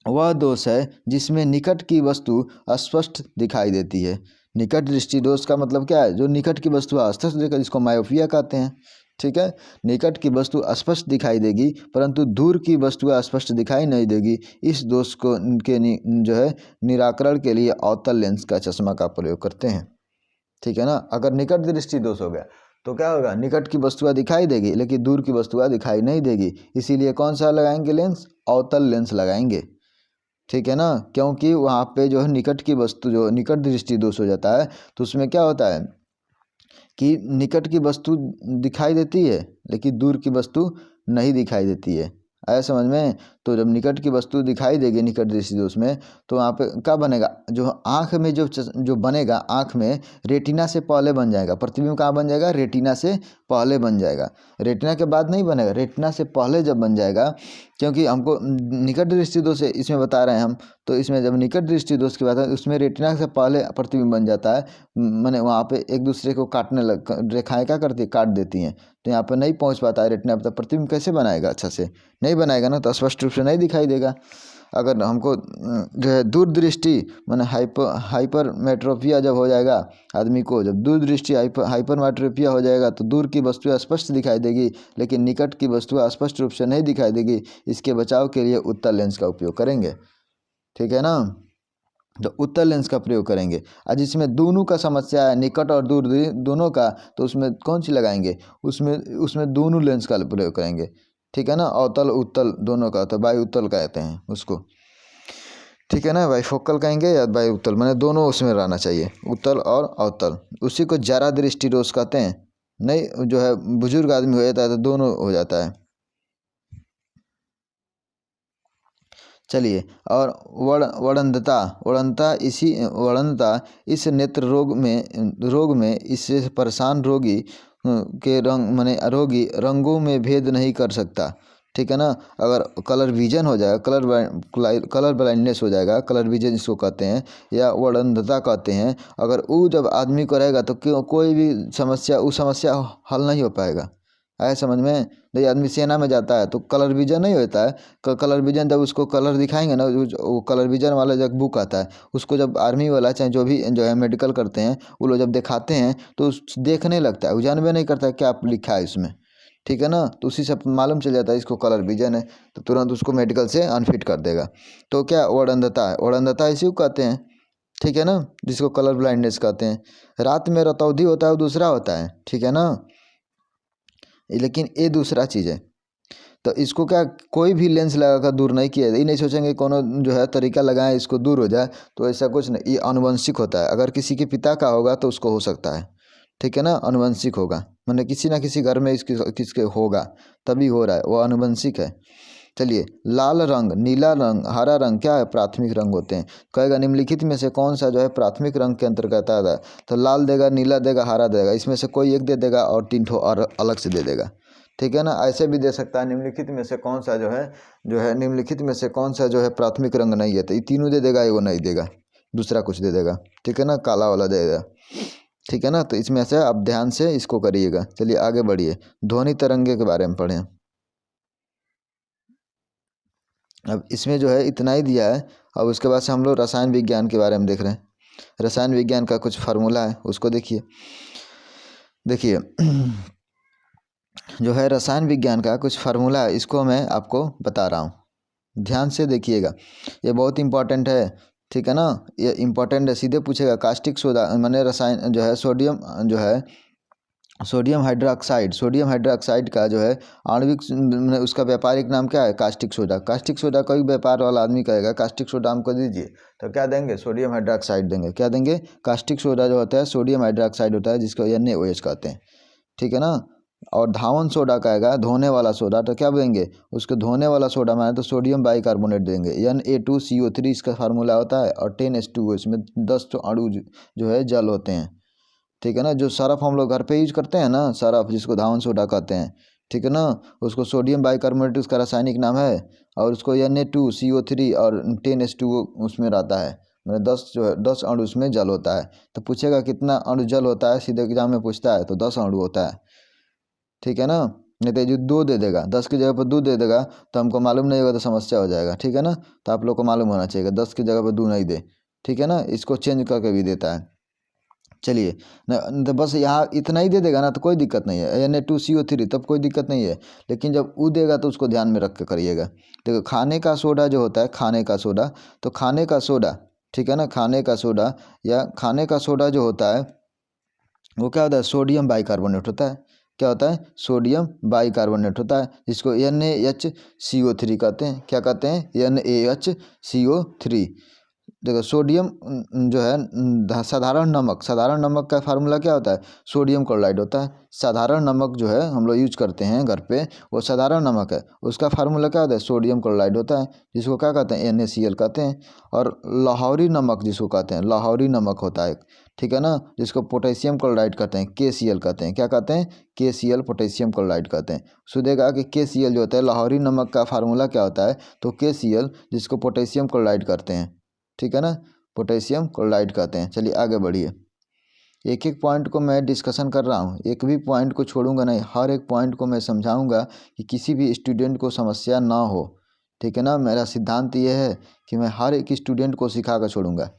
वह दोष है जिसमें निकट की वस्तु अस्पष्ट दिखाई देती है। निकट दृष्टि दोष का मतलब क्या है, जो निकट की वस्तु अस्पष्ट दिखाई, जिसको मायोपिया कहते हैं, ठीक है। निकट की वस्तु स्पष्ट दिखाई देगी परंतु दूर की वस्तु अस्पष्ट दिखाई नहीं देगी। इस दोष को जो है निराकरण के लिए अवतल लेंस का चश्मा का प्रयोग करते हैं, ठीक है ना। अगर निकट दृष्टि दोष हो गया तो क्या होगा, निकट की वस्तुएं दिखाई देगी लेकिन दूर की वस्तुएं दिखाई नहीं देगी। इसीलिए कौन सा लगाएंगे लेंस, अवतल लेंस लगाएंगे, ठीक है ना। क्योंकि वहाँ पे जो है निकट की वस्तु, जो निकट दृष्टि दोष हो जाता है तो उसमें क्या होता है कि निकट की वस्तु दिखाई देती है लेकिन दूर की वस्तु नहीं दिखाई देती है। आया समझ में। तो जब निकट की वस्तु दिखाई देगी निकट दृष्टि दोष में, तो वहाँ पे क्या बनेगा, जो आँख में जो बनेगा, आँख में रेटिना से पहले बन जाएगा। प्रतिबिंब कहाँ बन जाएगा, रेटिना से पहले बन जाएगा। रेटिना के बाद नहीं बनेगा, रेटिना से पहले जब बन जाएगा, क्योंकि हमको निकट दृष्टि दोष इसमें बता रहे हैं हम। तो इसमें जब निकट दृष्टि दोष की बात है उसमें रेटिना से पहले प्रतिबिंब बन जाता है, माने वहाँ पे एक दूसरे को काटने रेखाएं क्या करती है, काट देती हैं। तो यहाँ पर नहीं पहुँच पाता है रेटिना पर, तो प्रतिबिंब कैसे बनाएगा, अच्छा से नहीं बनाएगा ना, तो स्पष्ट रूप से नहीं दिखाई देगा। अगर हमको जो है दूरदृष्टि माने हाइपरमेट्रोपिया जब हो जाएगा आदमी को, जब दूरदृष्टि हाइपरमेट्रोपिया हो जाएगा तो दूर की वस्तुएं स्पष्ट दिखाई देगी लेकिन निकट की वस्तुएं स्पष्ट रूप से नहीं दिखाई देगी। इसके बचाव के लिए उत्तल लेंस का उपयोग करेंगे, ठीक है ना। तो उत्तल लेंस का प्रयोग करेंगे। आज जिसमें दोनों का समस्या है, निकट और दूर दोनों का, तो उसमें कौन सी लगाएंगे, उसमें दोनों लेंस का प्रयोग करेंगे, ठीक है ना। अवतल उत्तल दोनों का, तो बाई उत्तल कहते हैं उसको, ठीक है ना। बाईफोकल कहेंगे या बाई उत्तल, मैंने दोनों उसमें रहना चाहिए, उत्तल और अवतल। उसी को जरा दृष्टि दोष कहते हैं। नहीं जो है बुजुर्ग आदमी हो जाता है तो दोनों हो जाता है। चलिए, और वड़नता इस नेत्र रोग में इससे परेशान रोगी के रंगों में भेद नहीं कर सकता। ठीक है ना। अगर कलर विजन हो जाएगा, कलर ब्लाइंडनेस हो जाएगा, कलर विजन जिसको कहते हैं या वर्णंधता कहते हैं, अगर वो जब आदमी को रहेगा तो क्यों कोई भी समस्या उस समस्या हल नहीं हो पाएगा। आए समझ में। नहीं, आदमी सेना में जाता है तो कलर विजन नहीं होता है। कलर विजन जब उसको कलर दिखाएंगे ना, वो कलर विजन वाला जब बुक आता है उसको जब आर्मी वाला चाहे जो भी जो है मेडिकल करते हैं वो लोग जब दिखाते हैं तो देखने लगता है, वो जानबे नहीं करता है क्या लिखा है इसमें। ठीक है ना। तो उसी से मालूम चल जाता है इसको कलर विजन है, तो तुरंत उसको मेडिकल से अनफिट कर देगा। तो क्या वर्णंधता है, वर्णंधता इसी को कहते हैं। ठीक है ना, जिसको कलर ब्लाइंडनेस कहते हैं। रात में रतौंधी होता है वो दूसरा होता है, ठीक है ना, लेकिन ये दूसरा चीज़ है। तो इसको क्या कोई भी लेंस लगाकर दूर नहीं किया, ये नहीं सोचेंगे कोनो जो है तरीका लगाएं इसको दूर हो जाए, तो ऐसा कुछ नहीं। ये आनुवंशिक होता है, अगर किसी के पिता का होगा तो उसको हो सकता है। ठीक है ना, आनुवंशिक होगा, मैंने किसी ना किसी घर में किसके होगा तभी हो रहा है, वो आनुवंशिक है। चलिए, लाल रंग, नीला रंग, हरा रंग क्या है, प्राथमिक रंग होते हैं। कहेगा निम्नलिखित में से कौन सा जो है प्राथमिक रंग के अंतर्गत आता है, तो लाल देगा, नीला देगा, हरा देगा, इसमें से कोई एक दे देगा और 3 ठो और अलग से दे देगा। ठीक है ना। ऐसे भी दे सकता है निम्नलिखित में से कौन सा जो है निम्नलिखित में से कौन सा जो है प्राथमिक रंग नहीं है, तो ये तीनों दे देगा, वो नहीं देगा, दूसरा कुछ दे देगा। ठीक है ना, काला वाला दे देगा। ठीक है ना। तो इसमें से आप ध्यान से इसको करिएगा। चलिए आगे बढ़िए, ध्वनि तरंगे के बारे में पढ़ें। अब इसमें जो है इतना ही दिया है। अब उसके बाद से हम लोग रसायन विज्ञान के बारे में देख रहे हैं। रसायन विज्ञान का कुछ फार्मूला है उसको देखिए। देखिए जो है रसायन विज्ञान का कुछ फार्मूला है, इसको मैं आपको बता रहा हूँ, ध्यान से देखिएगा, ये बहुत इंपॉर्टेंट है। ठीक है ना, ये इंपॉर्टेंट है, सीधे पूछेगा। कास्टिक सोडा माने रसायन जो है सोडियम जो है सोडियम हाइड्रोक्साइड का जो है आणविक उसका व्यापारिक नाम क्या है, कास्टिक सोडा। कास्टिक सोडा कोई व्यापार वाला आदमी कहेगा कास्टिक सोडा हमको दीजिए, तो क्या देंगे, सोडियम हाइड्रोक्साइड देंगे। क्या देंगे, कास्टिक सोडा जो होता है सोडियम हाइड्रोक्साइड होता है, जिसको NaOH कहते हैं। ठीक है ना। और धावन सोडा कहेगा धोने वाला सोडा, तो क्या देंगे, उसको धोने वाला सोडा माने तो सोडियम बाइकार्बोनेट देंगे, Na2CO3 इसका फार्मूला होता है। और 10H2O, इसमें 10 अणु जो है जल होते हैं। ठीक है ना। जो सरफ हम लोग घर पे यूज करते हैं ना, सरफ जिसको धावन सोडा कहते हैं, ठीक है ना, उसको सोडियम बाइकार्बोनेट उसका रासायनिक नाम है। और उसको Na2CO3 और 10H2O उसमें रहता है, मतलब 10 जो है 10 अणु उसमें जल होता है। तो पूछेगा कितना अणु जल होता है, सीधे एग्जाम में पूछता है, तो 10 अणु होता है। ठीक है ना। नहीं तो जो 2 दे देगा, 10 की जगह पर 2 दे देगा तो हमको मालूम नहीं होगा तो समस्या हो जाएगा। ठीक है ना। तो आप लोग को मालूम होना चाहिए 10 की जगह पर 2 नहीं दे। ठीक है ना, इसको चेंज करके भी देता है। चलिए न, तो बस यहाँ इतना ही दे देगा ना तो कोई दिक्कत नहीं है, Na2CO3 तब कोई दिक्कत नहीं है। लेकिन जब वो देगा तो उसको ध्यान में रख के करिएगा। देखो खाने का सोडा जो होता है, खाने का सोडा, तो खाने का सोडा, ठीक है ना, खाने का सोडा या खाने का सोडा जो होता है वो क्या होता है, सोडियम बाइकार्बोनेट होता है। क्या होता है, सोडियम बाइकार्बोनेट होता है, जिसको NaHCO3 कहते हैं। क्या कहते हैं, NaHCO3। देखो सोडियम जो है साधारण नमक का फार्मूला क्या होता है, सोडियम क्लोराइड होता है। साधारण नमक जो है हम लोग यूज करते हैं घर पे, वो साधारण नमक है, उसका फार्मूला क्या होता है, सोडियम क्लोराइड होता है, जिसको क्या कहते हैं, NaCl कहते हैं। और लाहौरी नमक जिसको कहते हैं, लाहौरी नमक होता है, ठीक है ना, जिसको पोटेशियम क्लोराइड कहते हैं, KCl कहते हैं। क्या कहते हैं, KCl पोटेशियम क्लोराइड कहते हैं। सुनेगा कि KCl जो होता है लाहौरी नमक का फार्मूला क्या होता है, तो KCl जिसको पोटेशियम क्लोराइड करते हैं। ठीक है ना, पोटेशियम क्लोराइड कहते हैं। चलिए आगे बढ़िए, एक एक पॉइंट को मैं डिस्कशन कर रहा हूँ, एक भी पॉइंट को छोड़ूंगा नहीं, हर एक पॉइंट को मैं समझाऊंगा कि किसी भी स्टूडेंट को समस्या ना हो। ठीक है ना, मेरा सिद्धांत ये है कि मैं हर एक स्टूडेंट को सिखा कर छोड़ूंगा।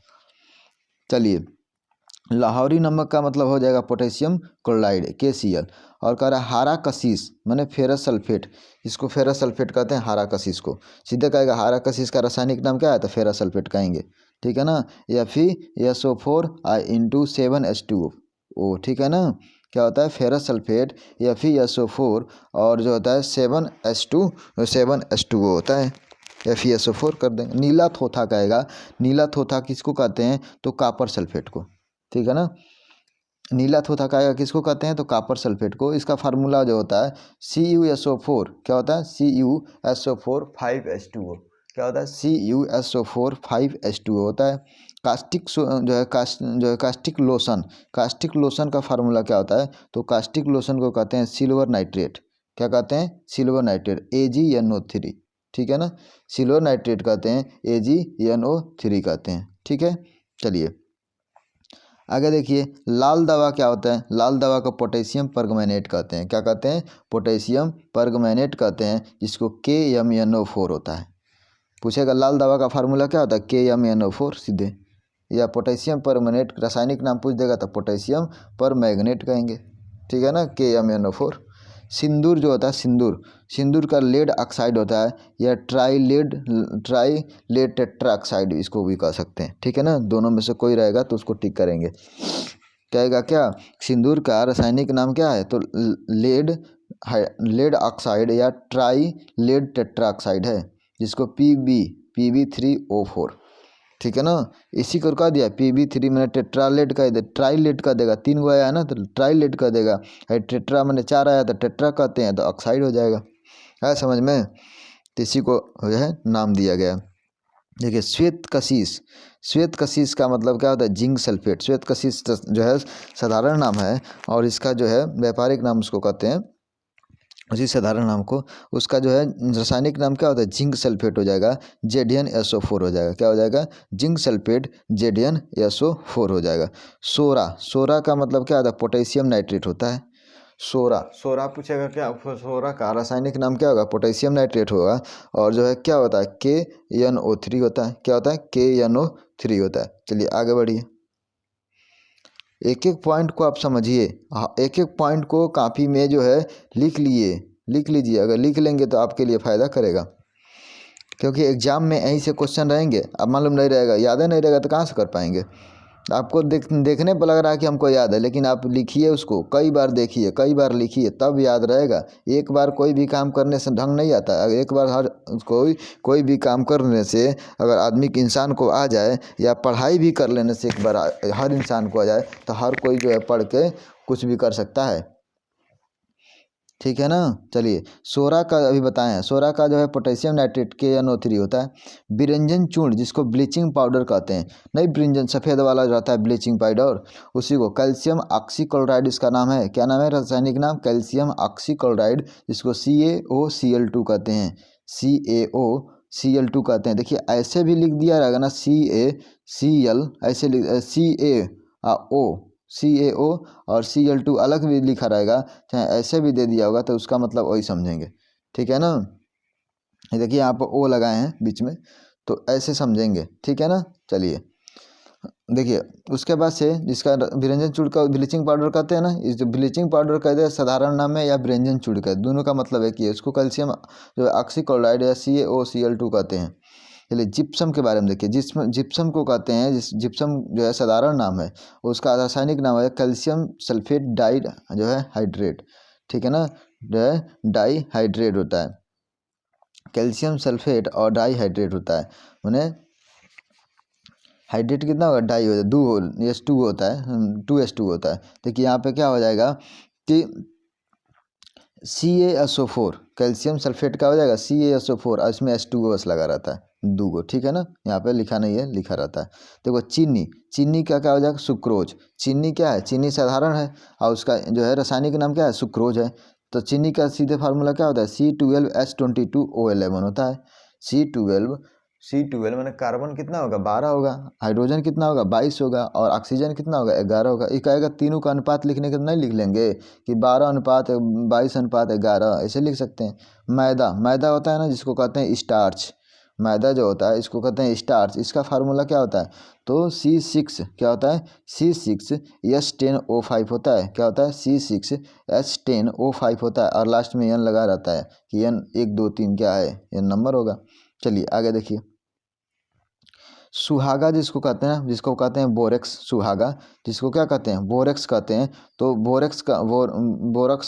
चलिए, लाहौरी नमक का मतलब हो जाएगा पोटेशियम क्लोराइड, KCl। और कह रहा है हारा कशिश माने फेरस सल्फेट, इसको फेरस सल्फेट कहते हैं, हारा कशिश को। सीधे कहेगा हारा कशिश का रासायनिक नाम क्या है, तो फेरस सल्फेट कहेंगे। ठीक है ना। या फिर SO4 इंटू 7H2O। ठीक है ना, क्या होता है, फेरस सल्फेट या फिर SO4 और जो होता है 7H2O होता है, FeSO4 कर देंगे। नीला थोथा कहेगा, नीला थोथा किसको कहते हैं, तो कापर सल्फेट को। ठीक है ना, नीला थोथा कहेगा किसको कहते हैं, तो कापर सल्फेट को। इसका फार्मूला जो होता है CuSO4, क्या होता है, CuSO4 5H2O। क्या होता है, CuSO4 5H2O होता है। कास्टिक जो है कास्टिक लोशन का फार्मूला क्या होता है, तो कास्टिक लोशन को कहते हैं सिल्वर नाइट्रेट। क्या कहते हैं, सिल्वर नाइट्रेट, AgNO3, ठीक है ना, सिल्वर नाइट्रेट कहते हैं, AgNO3 कहते हैं, ठीक है। चलिए आगे देखिए, लाल दवा क्या होता है, लाल दवा को पोटेशियम परमैंगनेट कहते हैं, क्या कहते हैं, पोटेशियम परमैंगनेट कहते हैं, जिसको KMnO4 होता है। पूछेगा लाल दवा का फार्मूला क्या होता है, KMnO4 सीधे, या पोटेशियम परमैंगनेट रासायनिक नाम पूछ देगा तो पोटेशियम परमैंगनेट कहेंगे, ठीक है ना, KMnO4। सिंदूर जो होता है, सिंदूर, सिंदूर का लेड ऑक्साइड होता है, या ट्राई लेड टेट्राऑक्साइड इसको भी कह सकते हैं, ठीक है ना, दोनों में से कोई रहेगा तो उसको टिक करेंगे। कहेगा क्या, सिंदूर का रासायनिक नाम क्या है, तो लेड ऑक्साइड या ट्राई लेड टेट्राऑक्साइड है, जिसको PB3O4, ठीक है ना। इसी को कह दिया PB3 मैंने टेट्रालेट का दे, ट्राईलेट का देगा, 3 गो आया ना तो ट्राईलेट का देगा, टेट्रा मैंने 4 आया तो टेट्रा कहते हैं, तो ऑक्साइड हो जाएगा, है समझ में। तो इसी को जो है नाम दिया गया। देखिए श्वेत कशिश, श्वेत कशिश का मतलब क्या होता है, जिंक सल्फेट। श्वेत कशिश जो है साधारण नाम है, और इसका जो है व्यापारिक नाम उसको कहते हैं, उसी साधारण नाम को, उसका जो है रासायनिक नाम क्या होता है, जिंक सल्फेट हो जाएगा, ZnSO4 हो जाएगा, क्या हो जाएगा, जिंक सल्फेट ZnSO4 हो जाएगा। सोरा, सोरा का मतलब क्या होता है, पोटेशियम नाइट्रेट होता है। सोरा, सोरा पूछेगा क्या, सोरा का रासायनिक नाम क्या होगा, पोटेशियम नाइट्रेट होगा, और जो है क्या होता है, KNO3 होता है, क्या होता है, KNO3 होता है। चलिए आगे बढ़िए, एक एक पॉइंट को आप समझिए, एक एक पॉइंट को कॉपी में जो है लिख लीजिए, अगर लिख लेंगे तो आपके लिए फ़ायदा करेगा, क्योंकि एग्जाम में यहीं से क्वेश्चन रहेंगे, अब मालूम नहीं रहेगा, याद नहीं रहेगा तो कहाँ से कर पाएंगे। आपको देखने पर लग रहा है कि हमको याद है, लेकिन आप लिखिए उसको, कई बार देखिए, कई बार लिखिए, तब याद रहेगा। एक बार कोई भी काम करने से ढंग नहीं आता, अगर एक बार हर कोई भी काम करने से अगर आदमी के इंसान को आ जाए, या पढ़ाई भी कर लेने से एक बार हर इंसान को आ जाए, तो हर कोई जो है पढ़ के कुछ भी कर सकता है, ठीक है ना। चलिए सोरा का अभी बताएं, सोरा का जो है पोटेशियम नाइट्रेट KNO3 होता है। बिरंजन चूर्ण जिसको ब्लीचिंग पाउडर कहते हैं, नहीं बिरंजन सफ़ेद वाला जो रहता है ब्लीचिंग पाउडर, उसी को कैल्शियम ऑक्सीक्लोराइड इसका नाम है, क्या नाम है रासायनिक नाम, कैल्शियम ऑक्सीक्लोराइड, जिसको CaOCl2 कहते हैं, CaOCl2 कहते हैं। देखिए ऐसे भी लिख दिया रहेगा ना, CaCl, ऐसे CaO और Cl2 अलग भी लिखा रहेगा, चाहे ऐसे भी दे दिया होगा तो उसका मतलब वही समझेंगे, ठीक है ना। ये देखिए यहाँ पर O लगाए हैं बीच में, तो ऐसे समझेंगे, ठीक है ना। चलिए देखिए उसके बाद से जिसका बिरंजन चूर्ण का ब्लीचिंग पाउडर कहते हैं ना, इस जो ब्लीचिंग पाउडर कहते हैं साधारण नाम है, या बिरंजन चूर्ण का, दोनों का मतलब एक ही है, उसको कैल्शियम जो ऑक्सीक्लोराइड या CaOCl2 कहते हैं। चलिए जिप्सम के बारे में देखिए, जिप्सम को कहते हैं, जिप्सम जो है साधारण नाम है, उसका रासायनिक नाम है कैल्शियम सल्फेट डाइड जो है हाइड्रेट, ठीक है ना, जो है डाई हाइड्रेट होता है, कैल्शियम सल्फेट और डाई हाइड्रेट होता है, उन्हें हाइड्रेट कितना होगा, डाई होता है, H2 होता है, 2H2 होता है। देखिए यहाँ पे क्या हो जाएगा कि CaSO4, कैल्शियम सल्फेट का हो जाएगा CaSO4, और इसमें H2O बस लगा रहता है, 2 गो, ठीक है ना, यहाँ पे लिखा नहीं है, लिखा रहता है। देखो चीनी, चीनी का क्या हो जाएगा, सुक्रोज, चीनी क्या है, चीनी साधारण है, और उसका जो है रासायनिक नाम क्या है, सुक्रोज है। तो चीनी का सीधे फार्मूला क्या होता है, C12H22O11 होता है। C12 मैंने कार्बन कितना होगा, 12 होगा, हाइड्रोजन कितना होगा, 22 होगा, और ऑक्सीजन कितना होगा, 11 होगा। ये कहेगा तीनों का अनुपात लिखने के नहीं लिख लेंगे कि 12:22:11, ऐसे लिख सकते हैं। मैदा, मैदा होता है ना जिसको कहते हैं स्टार्च, मैदा जो होता है इसको कहते हैं स्टार्च, इसका फार्मूला क्या होता है, तो C6 क्या होता है, C6H10O5 होता है, क्या होता है, C6H10O5 होता है, और लास्ट में N लगा रहता है कि N 1 2 3 क्या है, N नंबर होगा। चलिए आगे देखिए, सुहागा जिसको कहते हैं, जिसको कहते हैं बोरेक्स, सुहागा जिसको क्या कहते हैं, बोरेक्स कहते हैं, तो बोरेक्स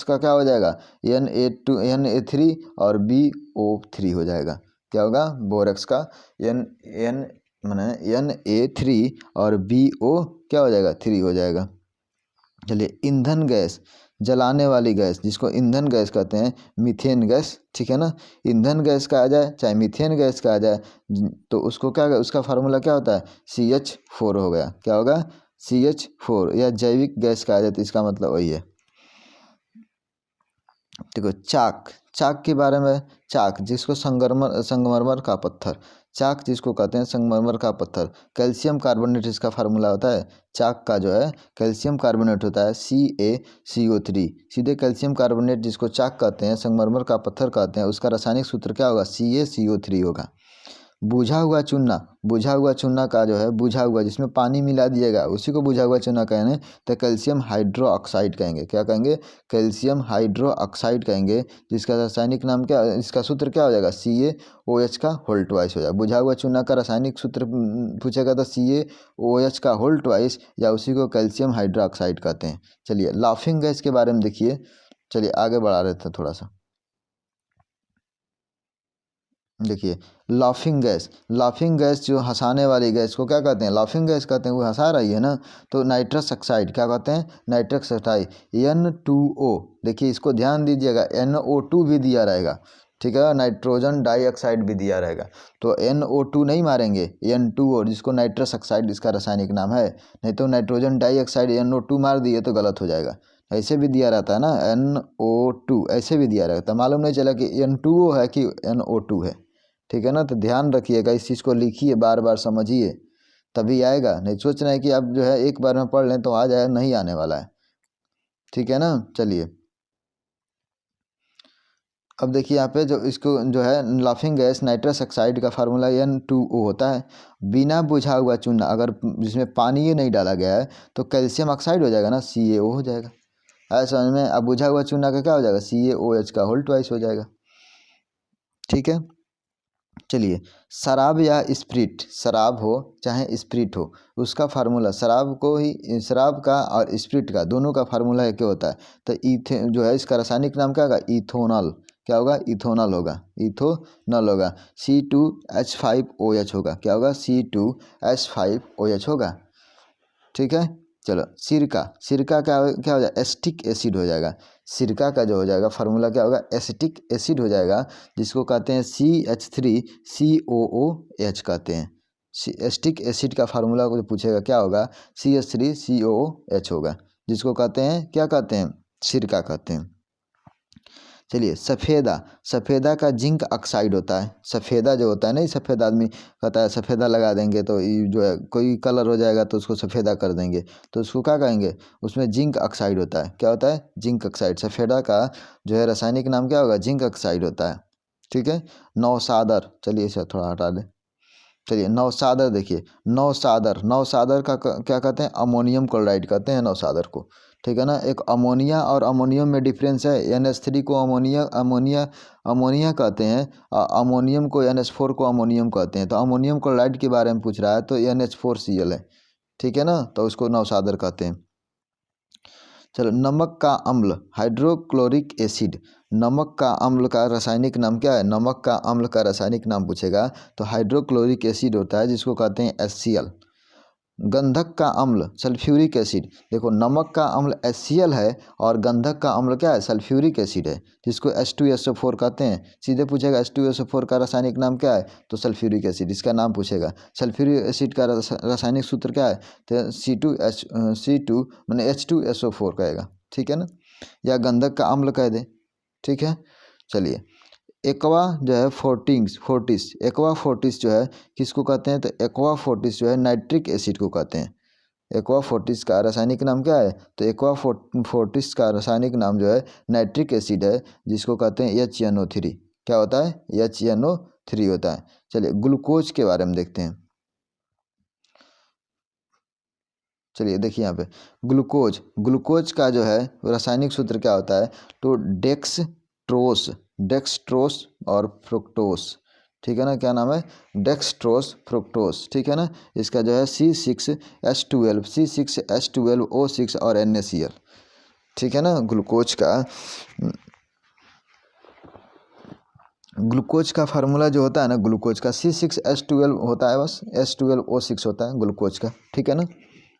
का क्या हो जाएगा, Na3 और BO3 हो जाएगा, क्या होगा, बोरेक्स का Na3 और BO क्या हो जाएगा, 3 हो जाएगा। चलिए ईंधन गैस, जलाने वाली गैस जिसको ईंधन गैस कहते हैं, मीथेन गैस, ठीक है ना, ईंधन गैस का आ जाए चाहे मीथेन गैस का आ जाए, तो उसको क्या, उसका फार्मूला क्या होता है, CH4 हो गया, क्या होगा, CH4, या जैविक गैस का आ जाए तो इसका मतलब वही है। देखो चाक, चाक के बारे में, चाक जिसको संगमरमर का पत्थर, चाक जिसको कहते हैं संगमरमर का पत्थर, कैल्शियम कार्बोनेट इसका फार्मूला होता है। चाक का जो है कैल्शियम कार्बोनेट होता है CaCO3, सीधे कैल्शियम कार्बोनेट जिसको चाक कहते हैं, संगमरमर का पत्थर कहते हैं, उसका रासायनिक सूत्र क्या होगा, CaCO3 होगा। बुझा हुआ चूना, बुझा हुआ चूना का जो है बुझा हुआ जिसमें पानी मिला दिएगा उसी को बुझा हुआ चूना कहेंगे, तो कैल्शियम हाइड्रो ऑक्साइड कहेंगे। क्या कहेंगे, कैल्शियम हाइड्रो ऑक्साइड कहेंगे, जिसका रासायनिक नाम क्या, इसका सूत्र क्या हो जाएगा, CaOH का होल ट्वाइस हो जाएगा। बुझा हुआ चूना का रासायनिक सूत्र पूछेगा तो CaOH का होल ट्वाइस, या उसी को कैल्शियम हाइड्रो ऑक्साइड कहते हैं। चलिए लाफिंग गैस के बारे में देखिए, चलिए आगे बढ़ा रहे थे थोड़ा सा। देखिए लाफिंग गैस, लाफिंग गैस जो हंसाने वाली गैस को क्या कहते हैं, लाफिंग गैस कहते हैं, वो हंसा रही है ना, तो नाइट्रस ऑक्साइड क्या कहते हैं, नाइट्रस ऑक्साइड N2O। देखिए इसको ध्यान दीजिएगा, NO2 भी दिया रहेगा, ठीक है, नाइट्रोजन डाइऑक्साइड भी दिया रहेगा, तो NO2 नहीं मारेंगे, N2O जिसको नाइट्रस ऑक्साइड इसका रासायनिक नाम है। नहीं तो नाइट्रोजन डाइऑक्साइड NO2 मार दिए तो गलत हो जाएगा। ऐसे भी दिया रहता है ना, NO2 ऐसे भी दिया रहता है, मालूम नहीं चला कि N2O है कि NO2 है, ठीक है ना। तो ध्यान रखिएगा, इस चीज़ को लिखिए, बार बार समझिए, तभी आएगा। नहीं सोच रहे हैं कि आप जो है एक बार में पढ़ लें तो आ जाए, नहीं आने वाला है, ठीक है ना। चलिए अब देखिए यहाँ पे जो इसको जो है लाफिंग गैस नाइट्रस ऑक्साइड का फार्मूला N2O होता है। बिना बुझा हुआ चूना, अगर जिसमें पानी ही नहीं डाला गया है तो कैल्शियम ऑक्साइड हो जाएगा ना, CaO हो जाएगा। ऐसा समझ में, अब बुझा हुआ चूना का क्या हो जाएगा, CaOH का होल ट्वाइस हो जाएगा, ठीक है। चलिए शराब या स्प्रिट, शराब हो चाहे स्प्रिट हो, उसका फार्मूला, शराब को ही, शराब का और स्प्रिट का दोनों का फार्मूला क्या होता है, तो ईथे जो है इसका रासायनिक नाम क्या होगा, इथोनॉल। क्या होगा, इथोनॉल होगा, इथोनॉल होगा। C2H5OH होगा, क्या होगा, C2H5OH होगा, ठीक है। चलो सिरका, सिरका क्या क्या हो जाएगा, एसिटिक एसिड हो जाएगा। सिरका का जो हो जाएगा फार्मूला क्या होगा, एसिटिक एसिड हो जाएगा, जिसको कहते हैं CH3COOH कहते हैं। एसिटिक एसिड का फार्मूला को जो पूछेगा क्या होगा, CH3COOH होगा, जिसको कहते हैं, क्या कहते हैं, सिरका कहते हैं। चलिए सफ़ेदा, सफ़ेदा का जिंक ऑक्साइड होता है। सफ़ेदा जो होता है ना, सफ़ेद आदमी कहता है सफ़ेदा लगा देंगे तो ये जो है कोई कलर हो जाएगा तो उसको सफ़ेदा कर देंगे, तो उसको क्या कहेंगे, उसमें जिंक ऑक्साइड होता है। क्या होता है, जिंक ऑक्साइड। सफ़ेदा का जो है रासायनिक नाम क्या होगा, जिंक ऑक्साइड होता है, ठीक है। नौसादर, चलिए इसे थोड़ा हटा दें। चलिए नौसादर देखिए, नौसादर, नौसादर का क्या कहते हैं, अमोनियम क्लोराइड कहते हैं नौसादर को, ठीक है ना। एक अमोनिया और अमोनियम में डिफरेंस है, NH3 को अमोनिया अमोनिया अमोनिया कहते हैं, और अमोनियम को, NH4 को अमोनियम कहते हैं। तो अमोनियम क्लोराइड के बारे में पूछ रहा है तो NH4Cl है, ठीक है ना, तो उसको नौसादर कहते हैं। चलो नमक का अम्ल, हाइड्रोक्लोरिक एसिड, नमक का अम्ल का रासायनिक नाम क्या है, नमक का अम्ल का रासायनिक नाम पूछेगा तो हाइड्रोक्लोरिक एसिड होता है, जिसको कहते हैं HCl। गंधक का अम्ल सल्फ्यूरिक एसिड, देखो नमक का अम्ल HCl है और गंधक का अम्ल क्या है, सल्फ्यूरिक एसिड है, जिसको H2SO4 कहते हैं। सीधे पूछेगा H2SO4 का रासायनिक नाम क्या है, तो सल्फ्यूरिक एसिड इसका नाम पूछेगा। सल्फ्यूरिक एसिड का रासायनिक सूत्र क्या है, तो C2 मैंने H2SO4 कहेगा, ठीक है ना, या गंधक का अम्ल कह दे, ठीक है। चलिए एक्वा जो है फोर्टिस, एक्वा फोर्टिस जो है किसको कहते हैं, तो एक्वा फोर्टिस जो है नाइट्रिक एसिड को कहते हैं। एक्वा फोर्टिस का रासायनिक नाम क्या है, तो एक्वा फोर्टिस का रासायनिक नाम जो है नाइट्रिक एसिड है, जिसको कहते हैं HNO3। क्या होता है, HNO3 होता है। चलिए ग्लूकोज के बारे में देखते हैं। चलिए देखिए यहाँ पे ग्लूकोज, ग्लूकोज का जो है रासायनिक सूत्र क्या होता है, तो डेक्सट्रोस, डेक्सट्रोस और फ्रुक्टोस, ठीक है ना, क्या नाम है, डेक्सट्रोस फ्रुक्टोस, ठीक है ना। इसका जो है C6H12 और NaCl, ठीक है ना। ग्लूकोज का फार्मूला जो होता है ना, ग्लूकोज का C6H12 होता है, बस H12O6 होता है ग्लूकोज का, ठीक है ना।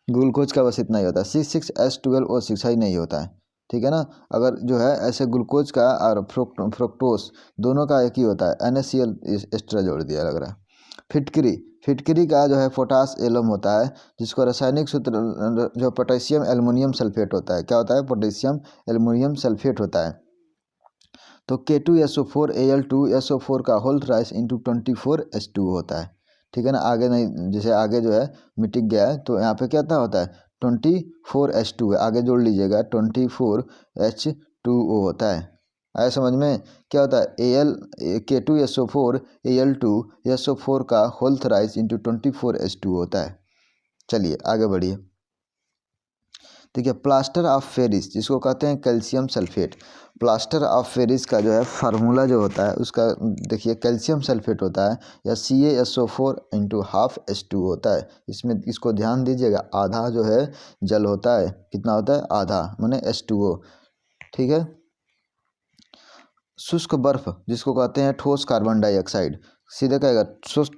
ग्लूकोज का बस इतना ही होता है, C6H12O6 ही नहीं होता है, ठीक है ना। अगर जो है ऐसे ग्लूकोज का और फ्रुक्टोस दोनों का एक ही होता है, NaCl एक्स्ट्रा जोड़ दिया लग रहा है। फिटकरी, फिटकरी का जो है पोटास एलम होता है, जिसको रासायनिक सूत्र जो पोटेशियम एल्युमिनियम सल्फेट होता है। क्या होता है, पोटेशियम एल्युमिनियम सल्फेट होता है। तो K2SO4Al2SO4 का होल राइज इंटू 24H2 होता है। ठीक है ना, आगे नहीं, जैसे आगे जो है मिट गया है तो यहाँ पे क्या होता है 24H2 है, आगे जोड़ लीजिएगा 24H2O होता है। आया समझ में? क्या होता है K2SO4Al2SO4 का होल राइज इंटू 24H2 होता है। चलिए आगे बढ़िए। ठीक है, प्लास्टर ऑफ पेरिस जिसको कहते हैं calcium sulphate. Plaster of Paris का जो है फार्मूला जो होता है उसका देखिए कैल्शियम सल्फेट होता है या CaSO4 इंटू हाफ H2 होता है। इसमें इसको ध्यान दीजिएगा, आधा जो है जल होता है, कितना होता है आधा, माने H2O। ठीक है, शुष्क बर्फ जिसको कहते हैं ठोस कार्बन डाइऑक्साइड, सीधे कहेगा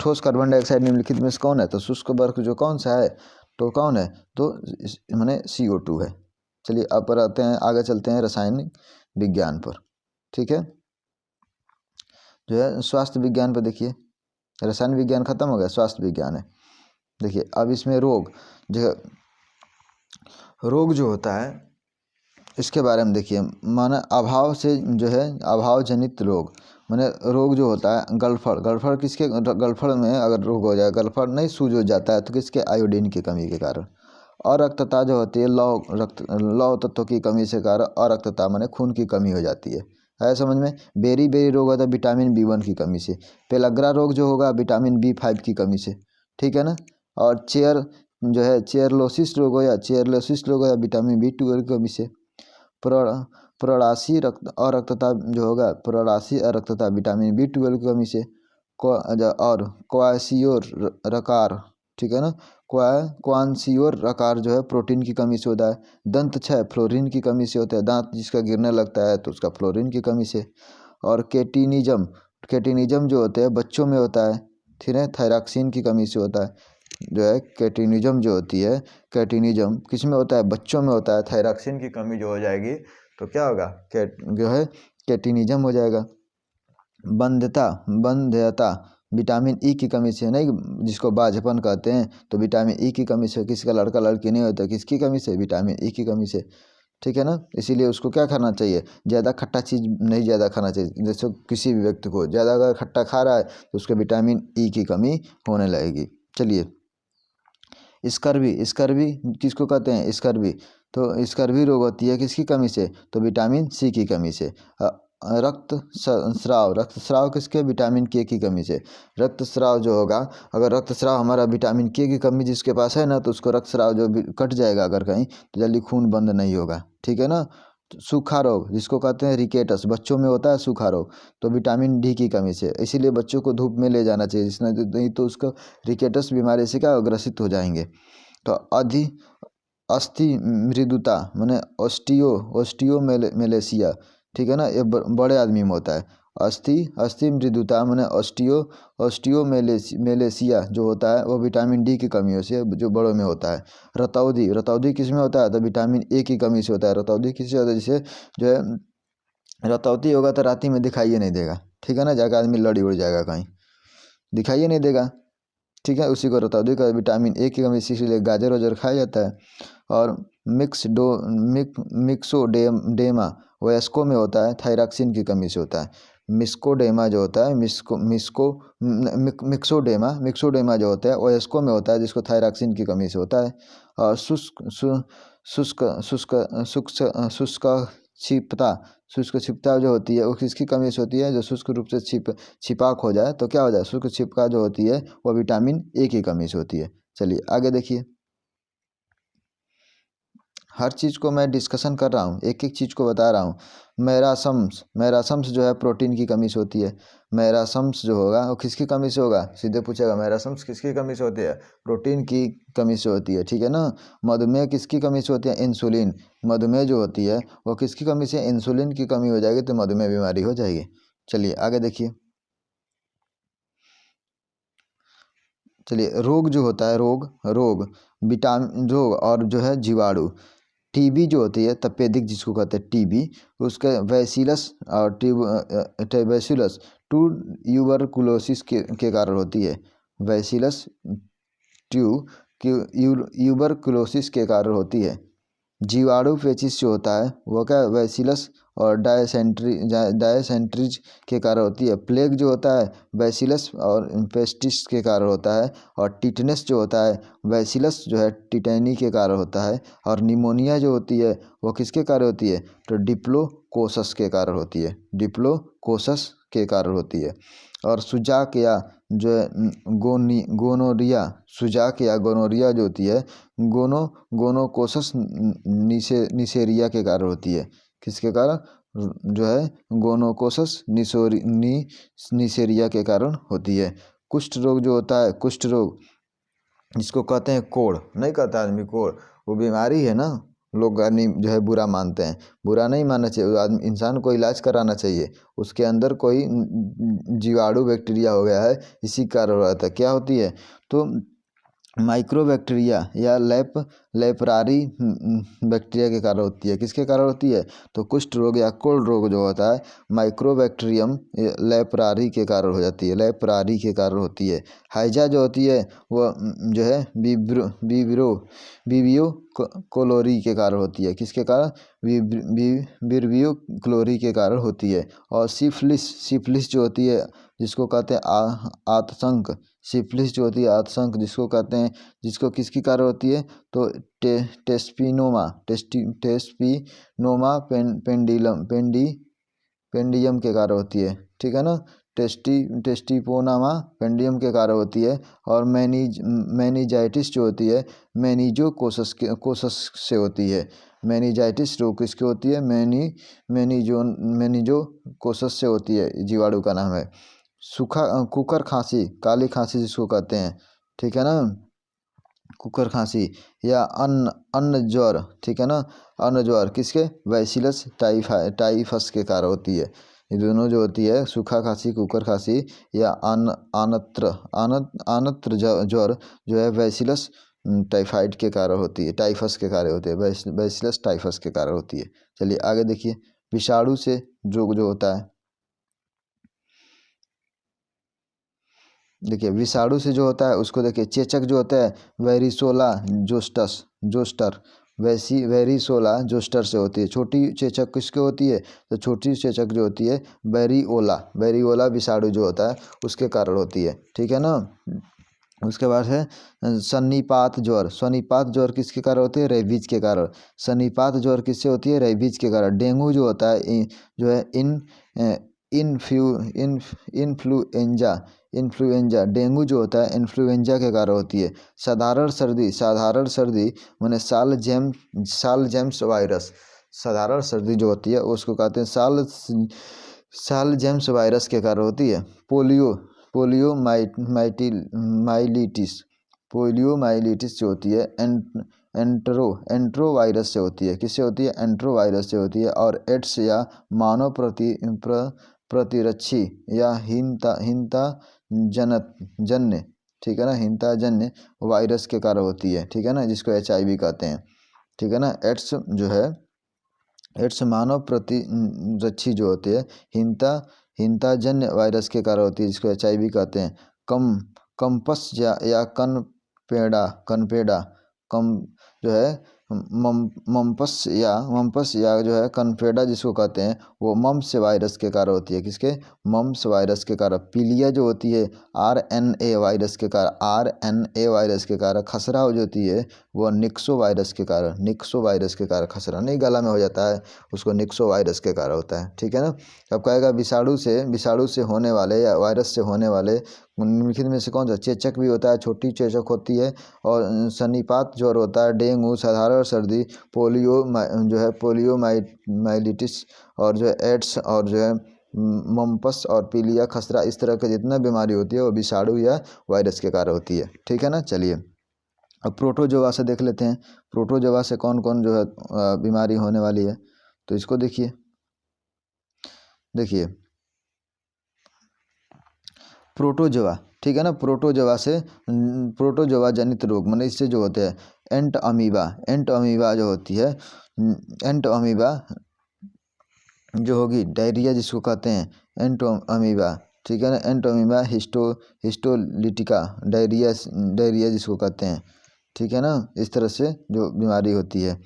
ठोस कार्बन डाइऑक्साइड निम्नलिखित में से कौन है, तो शुष्क बर्फ जो कौन सा है, तो कौन है, तो माने CO2 है। चलिए अब पर आते हैं, आगे चलते हैं रासायनिक विज्ञान पर। ठीक है, जो है स्वास्थ्य विज्ञान पर देखिए, रसायन विज्ञान खत्म हो गया, स्वास्थ्य विज्ञान है। देखिए अब इसमें रोग जो होता है इसके बारे में देखिए, माना अभाव से जो है अभाव जनित रोग, माने रोग जो होता है गलफड़ किसके, गलफड़ में अगर रोग हो जाए, गलफड़ नहीं सूज हो जाता है तो किसके, आयोडीन की कमी के कारण। और रक्तता जो होती है लौह तत्वों की कमी से कारण अरक्तता माने खून की कमी हो जाती है समझ में। बेरी रोग होता है विटामिन B1 की कमी से। पेलग्रा रोग जो होगा विटामिन B5 की कमी से। ठीक है ना, और चेयरलोसिस रोग हो या विटामिन B12 की कमी से। प्रणाशी अरक्तता जो होगा, प्रणाशी अरक्तता विटामिन B12 की कमी से। और क्वासियोर रकार, ठीक है ना, क्वानसियोर रकार जो है प्रोटीन की कमी से होता है। दंत क्षय फ्लोरीन की कमी से होता है, दांत जिसका गिरने लगता है तो उसका फ्लोरीन की कमी से। और केटिनिज्म जो होते हैं बच्चों में होता है, ठीक है, थायरॉक्सिन की कमी से होता है। जो है केटिनिज्म जो होती है, केटिनिज्म किस में होता है, बच्चों में होता है। थायरॉक्सिन की कमी जो हो जाएगी तो क्या होगा, जो है केटिनिज्म हो जाएगा। बंध्यता विटामिन ई की कमी से, नहीं जिसको बाझपन कहते हैं, तो विटामिन ई की कमी से। किसी का लड़का लड़की नहीं होता, किसकी कमी से, विटामिन ई की कमी से। ठीक है ना, इसीलिए उसको क्या खाना चाहिए, ज़्यादा खट्टा चीज़ नहीं ज़्यादा खाना चाहिए। जैसे किसी भी व्यक्ति को ज़्यादा अगर खट्टा खा रहा है तो उसको विटामिन ई की कमी होने लगेगी। चलिए स्कर्वी किसको कहते हैं, स्कर्वी, तो स्कर्वी रोग होती है किसकी कमी से, तो विटामिन C की कमी से। रक्तस्राव किसके, विटामिन K की कमी से। रक्तस्राव जो होगा, अगर रक्तस्राव हमारा विटामिन K की कमी जिसके पास है ना, तो उसको रक्तस्राव जो कट जाएगा अगर कहीं, तो जल्दी खून बंद नहीं होगा। ठीक है ना, सूखा रोग जिसको कहते हैं रिकेटस, बच्चों में होता है सूखा रोग, तो विटामिन D की कमी से। इसीलिए बच्चों को धूप में ले जाना चाहिए, जिसने नहीं तो उसको रिकेटस बीमारी से क्या ग्रसित हो जाएंगे। तो अस्थि मृदुता माने ऑस्टियोमेलेसिया, ठीक है ना, ये बड़े आदमी में होता है। अस्थि मृदुता माने ऑस्टियोमेलेसिया जो होता है वो विटामिन D की कमी से जो बड़ों में होता है। रतौधी किस में होता है, तो विटामिन A की कमी से होता है। रतौधी किससे होता है, जिसे जो है रतौती होगा तो रात में दिखाइए नहीं देगा। ठीक है ना, जाकर आदमी लड़ी उड़ जाएगा कहीं, दिखाइए नहीं देगा। ठीक है, उसी को रतौधी का विटामिन A की कमी, इसीलिए गाजर वाजर खाया जाता है। और मिक्सोडेमा वयस्कों में होता है, थायरॉक्सिन की कमी से होता है। मिस्कोडेमा जो होता है मिक्सोडेमा जो होता है वयस्कों में होता है, जिसको थायरॉक्सिन की कमी से होता है। और शुष्क छिपता जो होती है वो किसकी कमी से होती है, जो शुष्क रूप से छिपाक हो जाए तो क्या हो जाए, शुष्क छिपका जो होती है वो विटामिन A की कमी से होती है। चलिए आगे देखिए, हर चीज़ को मैं डिस्कशन कर रहा हूँ, एक एक चीज़ को बता रहा हूँ। मैरासम्स जो है प्रोटीन की कमी से होती है। मैरासम्स जो होगा वो किसकी कमी से होगा, सीधे पूछेगा मैरासम्स किसकी कमी से होती है, प्रोटीन की कमी से होती है। ठीक है ना, मधुमेह किसकी कमी से होती है, इंसुलिन। मधुमेह जो होती है वो किसकी कमी से, इंसुलिन की कमी हो जाएगी तो मधुमेह बीमारी हो जाएगी। चलिए आगे देखिए, चलिए रोग जो होता है, रोग विटामिन रोग और जो है जीवाणु। टीबी जो होती है तपेदिक जिसको कहते हैं टीबी, उसका वैसिलस और वैसिलस ट्यूबरकुलोसिस के कारण होती है। वैसिलस ट्यूबरकुलोसिस के कारण होती है। जीवाणु पेचिश जो होता है वो क्या, वैसिलस और डायसेंट्रीज के कारण होती है। प्लेग जो होता है बैसिलस और पेस्टिस के कारण होता है। और टिटनेस जो होता है बैसिलस जो है टिटेनी के कारण होता है। और निमोनिया जो होती है वो किसके कारण होती है, तो डिप्लोकोकस के कारण होती है, डिप्लोकोकस के कारण होती है। और सुजाक या जो है गोनोरिया, सुजाक या गोनोरिया जो होती है गोनोकोकस निसेरिया के कारण होती है। किसके कारण, जो है गोनोकोकस निसेरिया के कारण होती है। कुष्ठ रोग जो होता है, कुष्ठ रोग जिसको कहते हैं कोढ़, नहीं कहता आदमी कोढ़, वो बीमारी है ना, लोग आदमी जो है बुरा मानते हैं, बुरा नहीं मानना चाहिए। आदमी इंसान को इलाज कराना चाहिए, उसके अंदर कोई जीवाणु बैक्टीरिया हो गया है, इसी कारण हो रहा था। क्या होती है, तो माइक्रोबैक्टीरिया या लेपरारी बैक्टीरिया के कारण होती है। किसके कारण होती है, तो कुष्ठ रोग या कोढ़ रोग जो होता है माइक्रोबैक्टीरियम लेपरारी के कारण हो जाती है, लेपरारी के कारण होती है। हैजा जो होती है वो जो है विवियो क्लोरी के कारण होती है। किसके कारण, विवियो क्लोरी के कारण होती है। और सिफिलिस जो होती है जिसको कहते हैं आतंक, सिफिलिस जो होती है आतंक जिसको कहते हैं, जिसको किसकी कारण होती है, तो टेस्पिनोमा पेंडियम के कारण होती है, ठीक है ना, टेस्टिपोनामा पेंडियम के कारण होती है। और मैनिजाइटिस जो होती है कोसस से होती है। मैनिजाइटिस रोग किसकी होती है, कोसस से होती है, जीवाणु का नाम है। सूखा कुकर खांसी, काली खांसी जिसको कहते हैं, ठीक है ना, कुकर खांसी या अन्न ज्वर, ठीक है ना, अन्न ज्वर किसके, बैसिलस टाइफस के कारण होती है। ये दोनों जो होती है सूखा खांसी, कुकर खांसी या अनत्र ज्वर जो है बैसिलस टाइफाइड के कारण होती है, टाइफस के कारण होती है, बैसिलस टाइफस के कारण होती है। चलिए आगे देखिए, विषाणु से जो होता है, देखिए विषाणु से जो होता है उसको देखिए, चेचक जो होता है वेरिसोला जोस्टर वेरिसोला जोस्टर से होती है। छोटी चेचक किसके होती है, तो छोटी चेचक जो होती है वेरिओला विषाणु जो होता है उसके कारण होती है, ठीक है ना। उसके बाद है सन्निपात ज्वर किसके कारण होती है, रेबीज के कारण। सन्निपात ज्वर किससे होती है, रेबीज के कारण। डेंगू जो होता है जो है इन्फ्लुएंजा डेंगू जो होता है इन्फ्लुएंजा के कारण होती है। साधारण सर्दी माने साल जेम्स वायरस, साधारण सर्दी जो होती है उसको कहते हैं साल जेम्स वायरस के कारण होती है। पोलियोमाइलिटिस जो होती है एंट्रो वायरस से होती है। किससे होती है, एंट्रो वायरस से होती है। और एड्स या मानव प्रतिरक्षी या हिंता जन्य, ठीक है ना, हिंता जन्य वायरस के कारण होती है, ठीक है ना, जिसको HIV कहते हैं, ठीक है ना। एड्स मानव प्रतिरक्षी जो होते हैं हिंताजन्य वायरस के कारण होती है, जिसको HIV कहते हैं। कंपस या कनपेडा जो है मम्पस या जो है कनपेडा जिसको कहते हैं वो मम्प्स वायरस के कारण होती है। किसके, मम्प्स वायरस के कारण। पीलिया जो होती है RNA वायरस के कारण। खसरा जो होती है वो निक्सो वायरस के कारण। खसरा नहीं गला में हो जाता है, उसको निक्सो वायरस के कारण होता है, ठीक है ना। अब कहेगा विषाणु से होने वाले या वायरस से होने वाले निम्नलिखित में से कौन सा, चेचक भी होता है, छोटी चेचक होती है, और सन्निपात ज्वर होता है, डेंगू, साधारण सर्दी, पोलियोमाइलिटिस, और जो है एड्स, और जो है मम्पस और पीलिया, खसरा, इस तरह के जितना बीमारी होती है वो विषाणु या वायरस के कारण होती है, ठीक है ना। चलिए अब प्रोटोजोआ से देख लेते हैं, प्रोटोजोआ से कौन कौन जो है बीमारी होने वाली है। तो इसको देखिए प्रोटोजोआ, ठीक है ना, प्रोटोजोआ जनित रोग माने इससे जो होते हैं एंट अमीबा जो होती है, एंट अमीबा जो होगी, डायरिया जिसको कहते हैं एंट अमीबा, ठीक है ना, एंट अमीबा हिस्टोलिटिका डायरिया जिसको कहते हैं, ठीक है ना। इस तरह से जो बीमारी होती है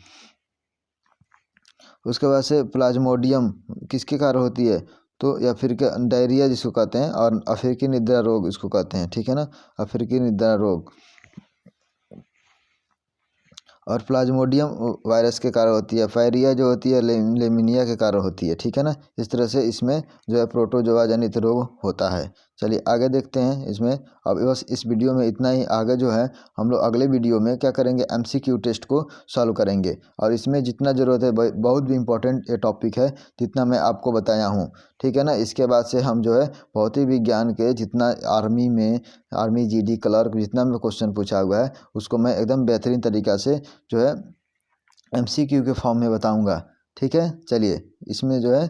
उसके बाद से प्लाज्मोडियम किसके कारण होती है, तो या फिर क्या डायरिया जिसको कहते हैं, और अफ्रीकी निद्रा रोग इसको कहते हैं, ठीक है ना, अफ्रीकी निद्रा रोग। और प्लाज्मोडियम वायरस के कारण होती है। फायरिया जो होती है लेमिनिया के कारण होती है, ठीक है ना। इस तरह से इसमें जो है प्रोटोजोआ जनित रोग होता है। चलिए आगे देखते हैं इसमें। अब बस इस वीडियो में इतना ही। आगे जो है हम लोग अगले वीडियो में क्या करेंगे, MCQ टेस्ट को सॉल्व करेंगे, और इसमें जितना ज़रूरत है बहुत भी इम्पोर्टेंट ये टॉपिक है जितना मैं आपको बताया हूँ, ठीक है ना। इसके बाद से हम जो है भौतिक विज्ञान के जितना आर्मी GD क्लर्क जितना भी क्वेश्चन पूछा हुआ है उसको मैं एकदम बेहतरीन तरीक़ा से जो है MCQ के फॉर्म में बताऊंगा, ठीक है। चलिए इसमें जो है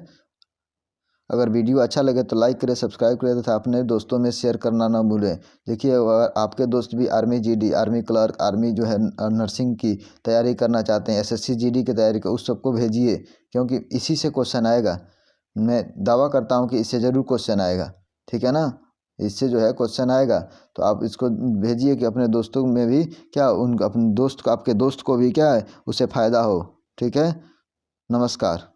अगर वीडियो अच्छा लगे तो लाइक करें, सब्सक्राइब करें तथा अपने दोस्तों में शेयर करना ना भूलें। देखिए अगर आपके दोस्त भी army GD, army clerk, army जो है नर्सिंग की तैयारी करना चाहते हैं, SSC GD की तैयारी उस सबको भेजिए, क्योंकि इसी से क्वेश्चन आएगा। मैं दावा करता हूँ कि इससे ज़रूर क्वेश्चन आएगा, ठीक है ना। इससे जो है क्वेश्चन आएगा, तो आप इसको भेजिए कि अपने दोस्तों में भी क्या उन अपने दोस्त को, आपके दोस्त को भी क्या है उससे फ़ायदा हो, ठीक है। नमस्कार।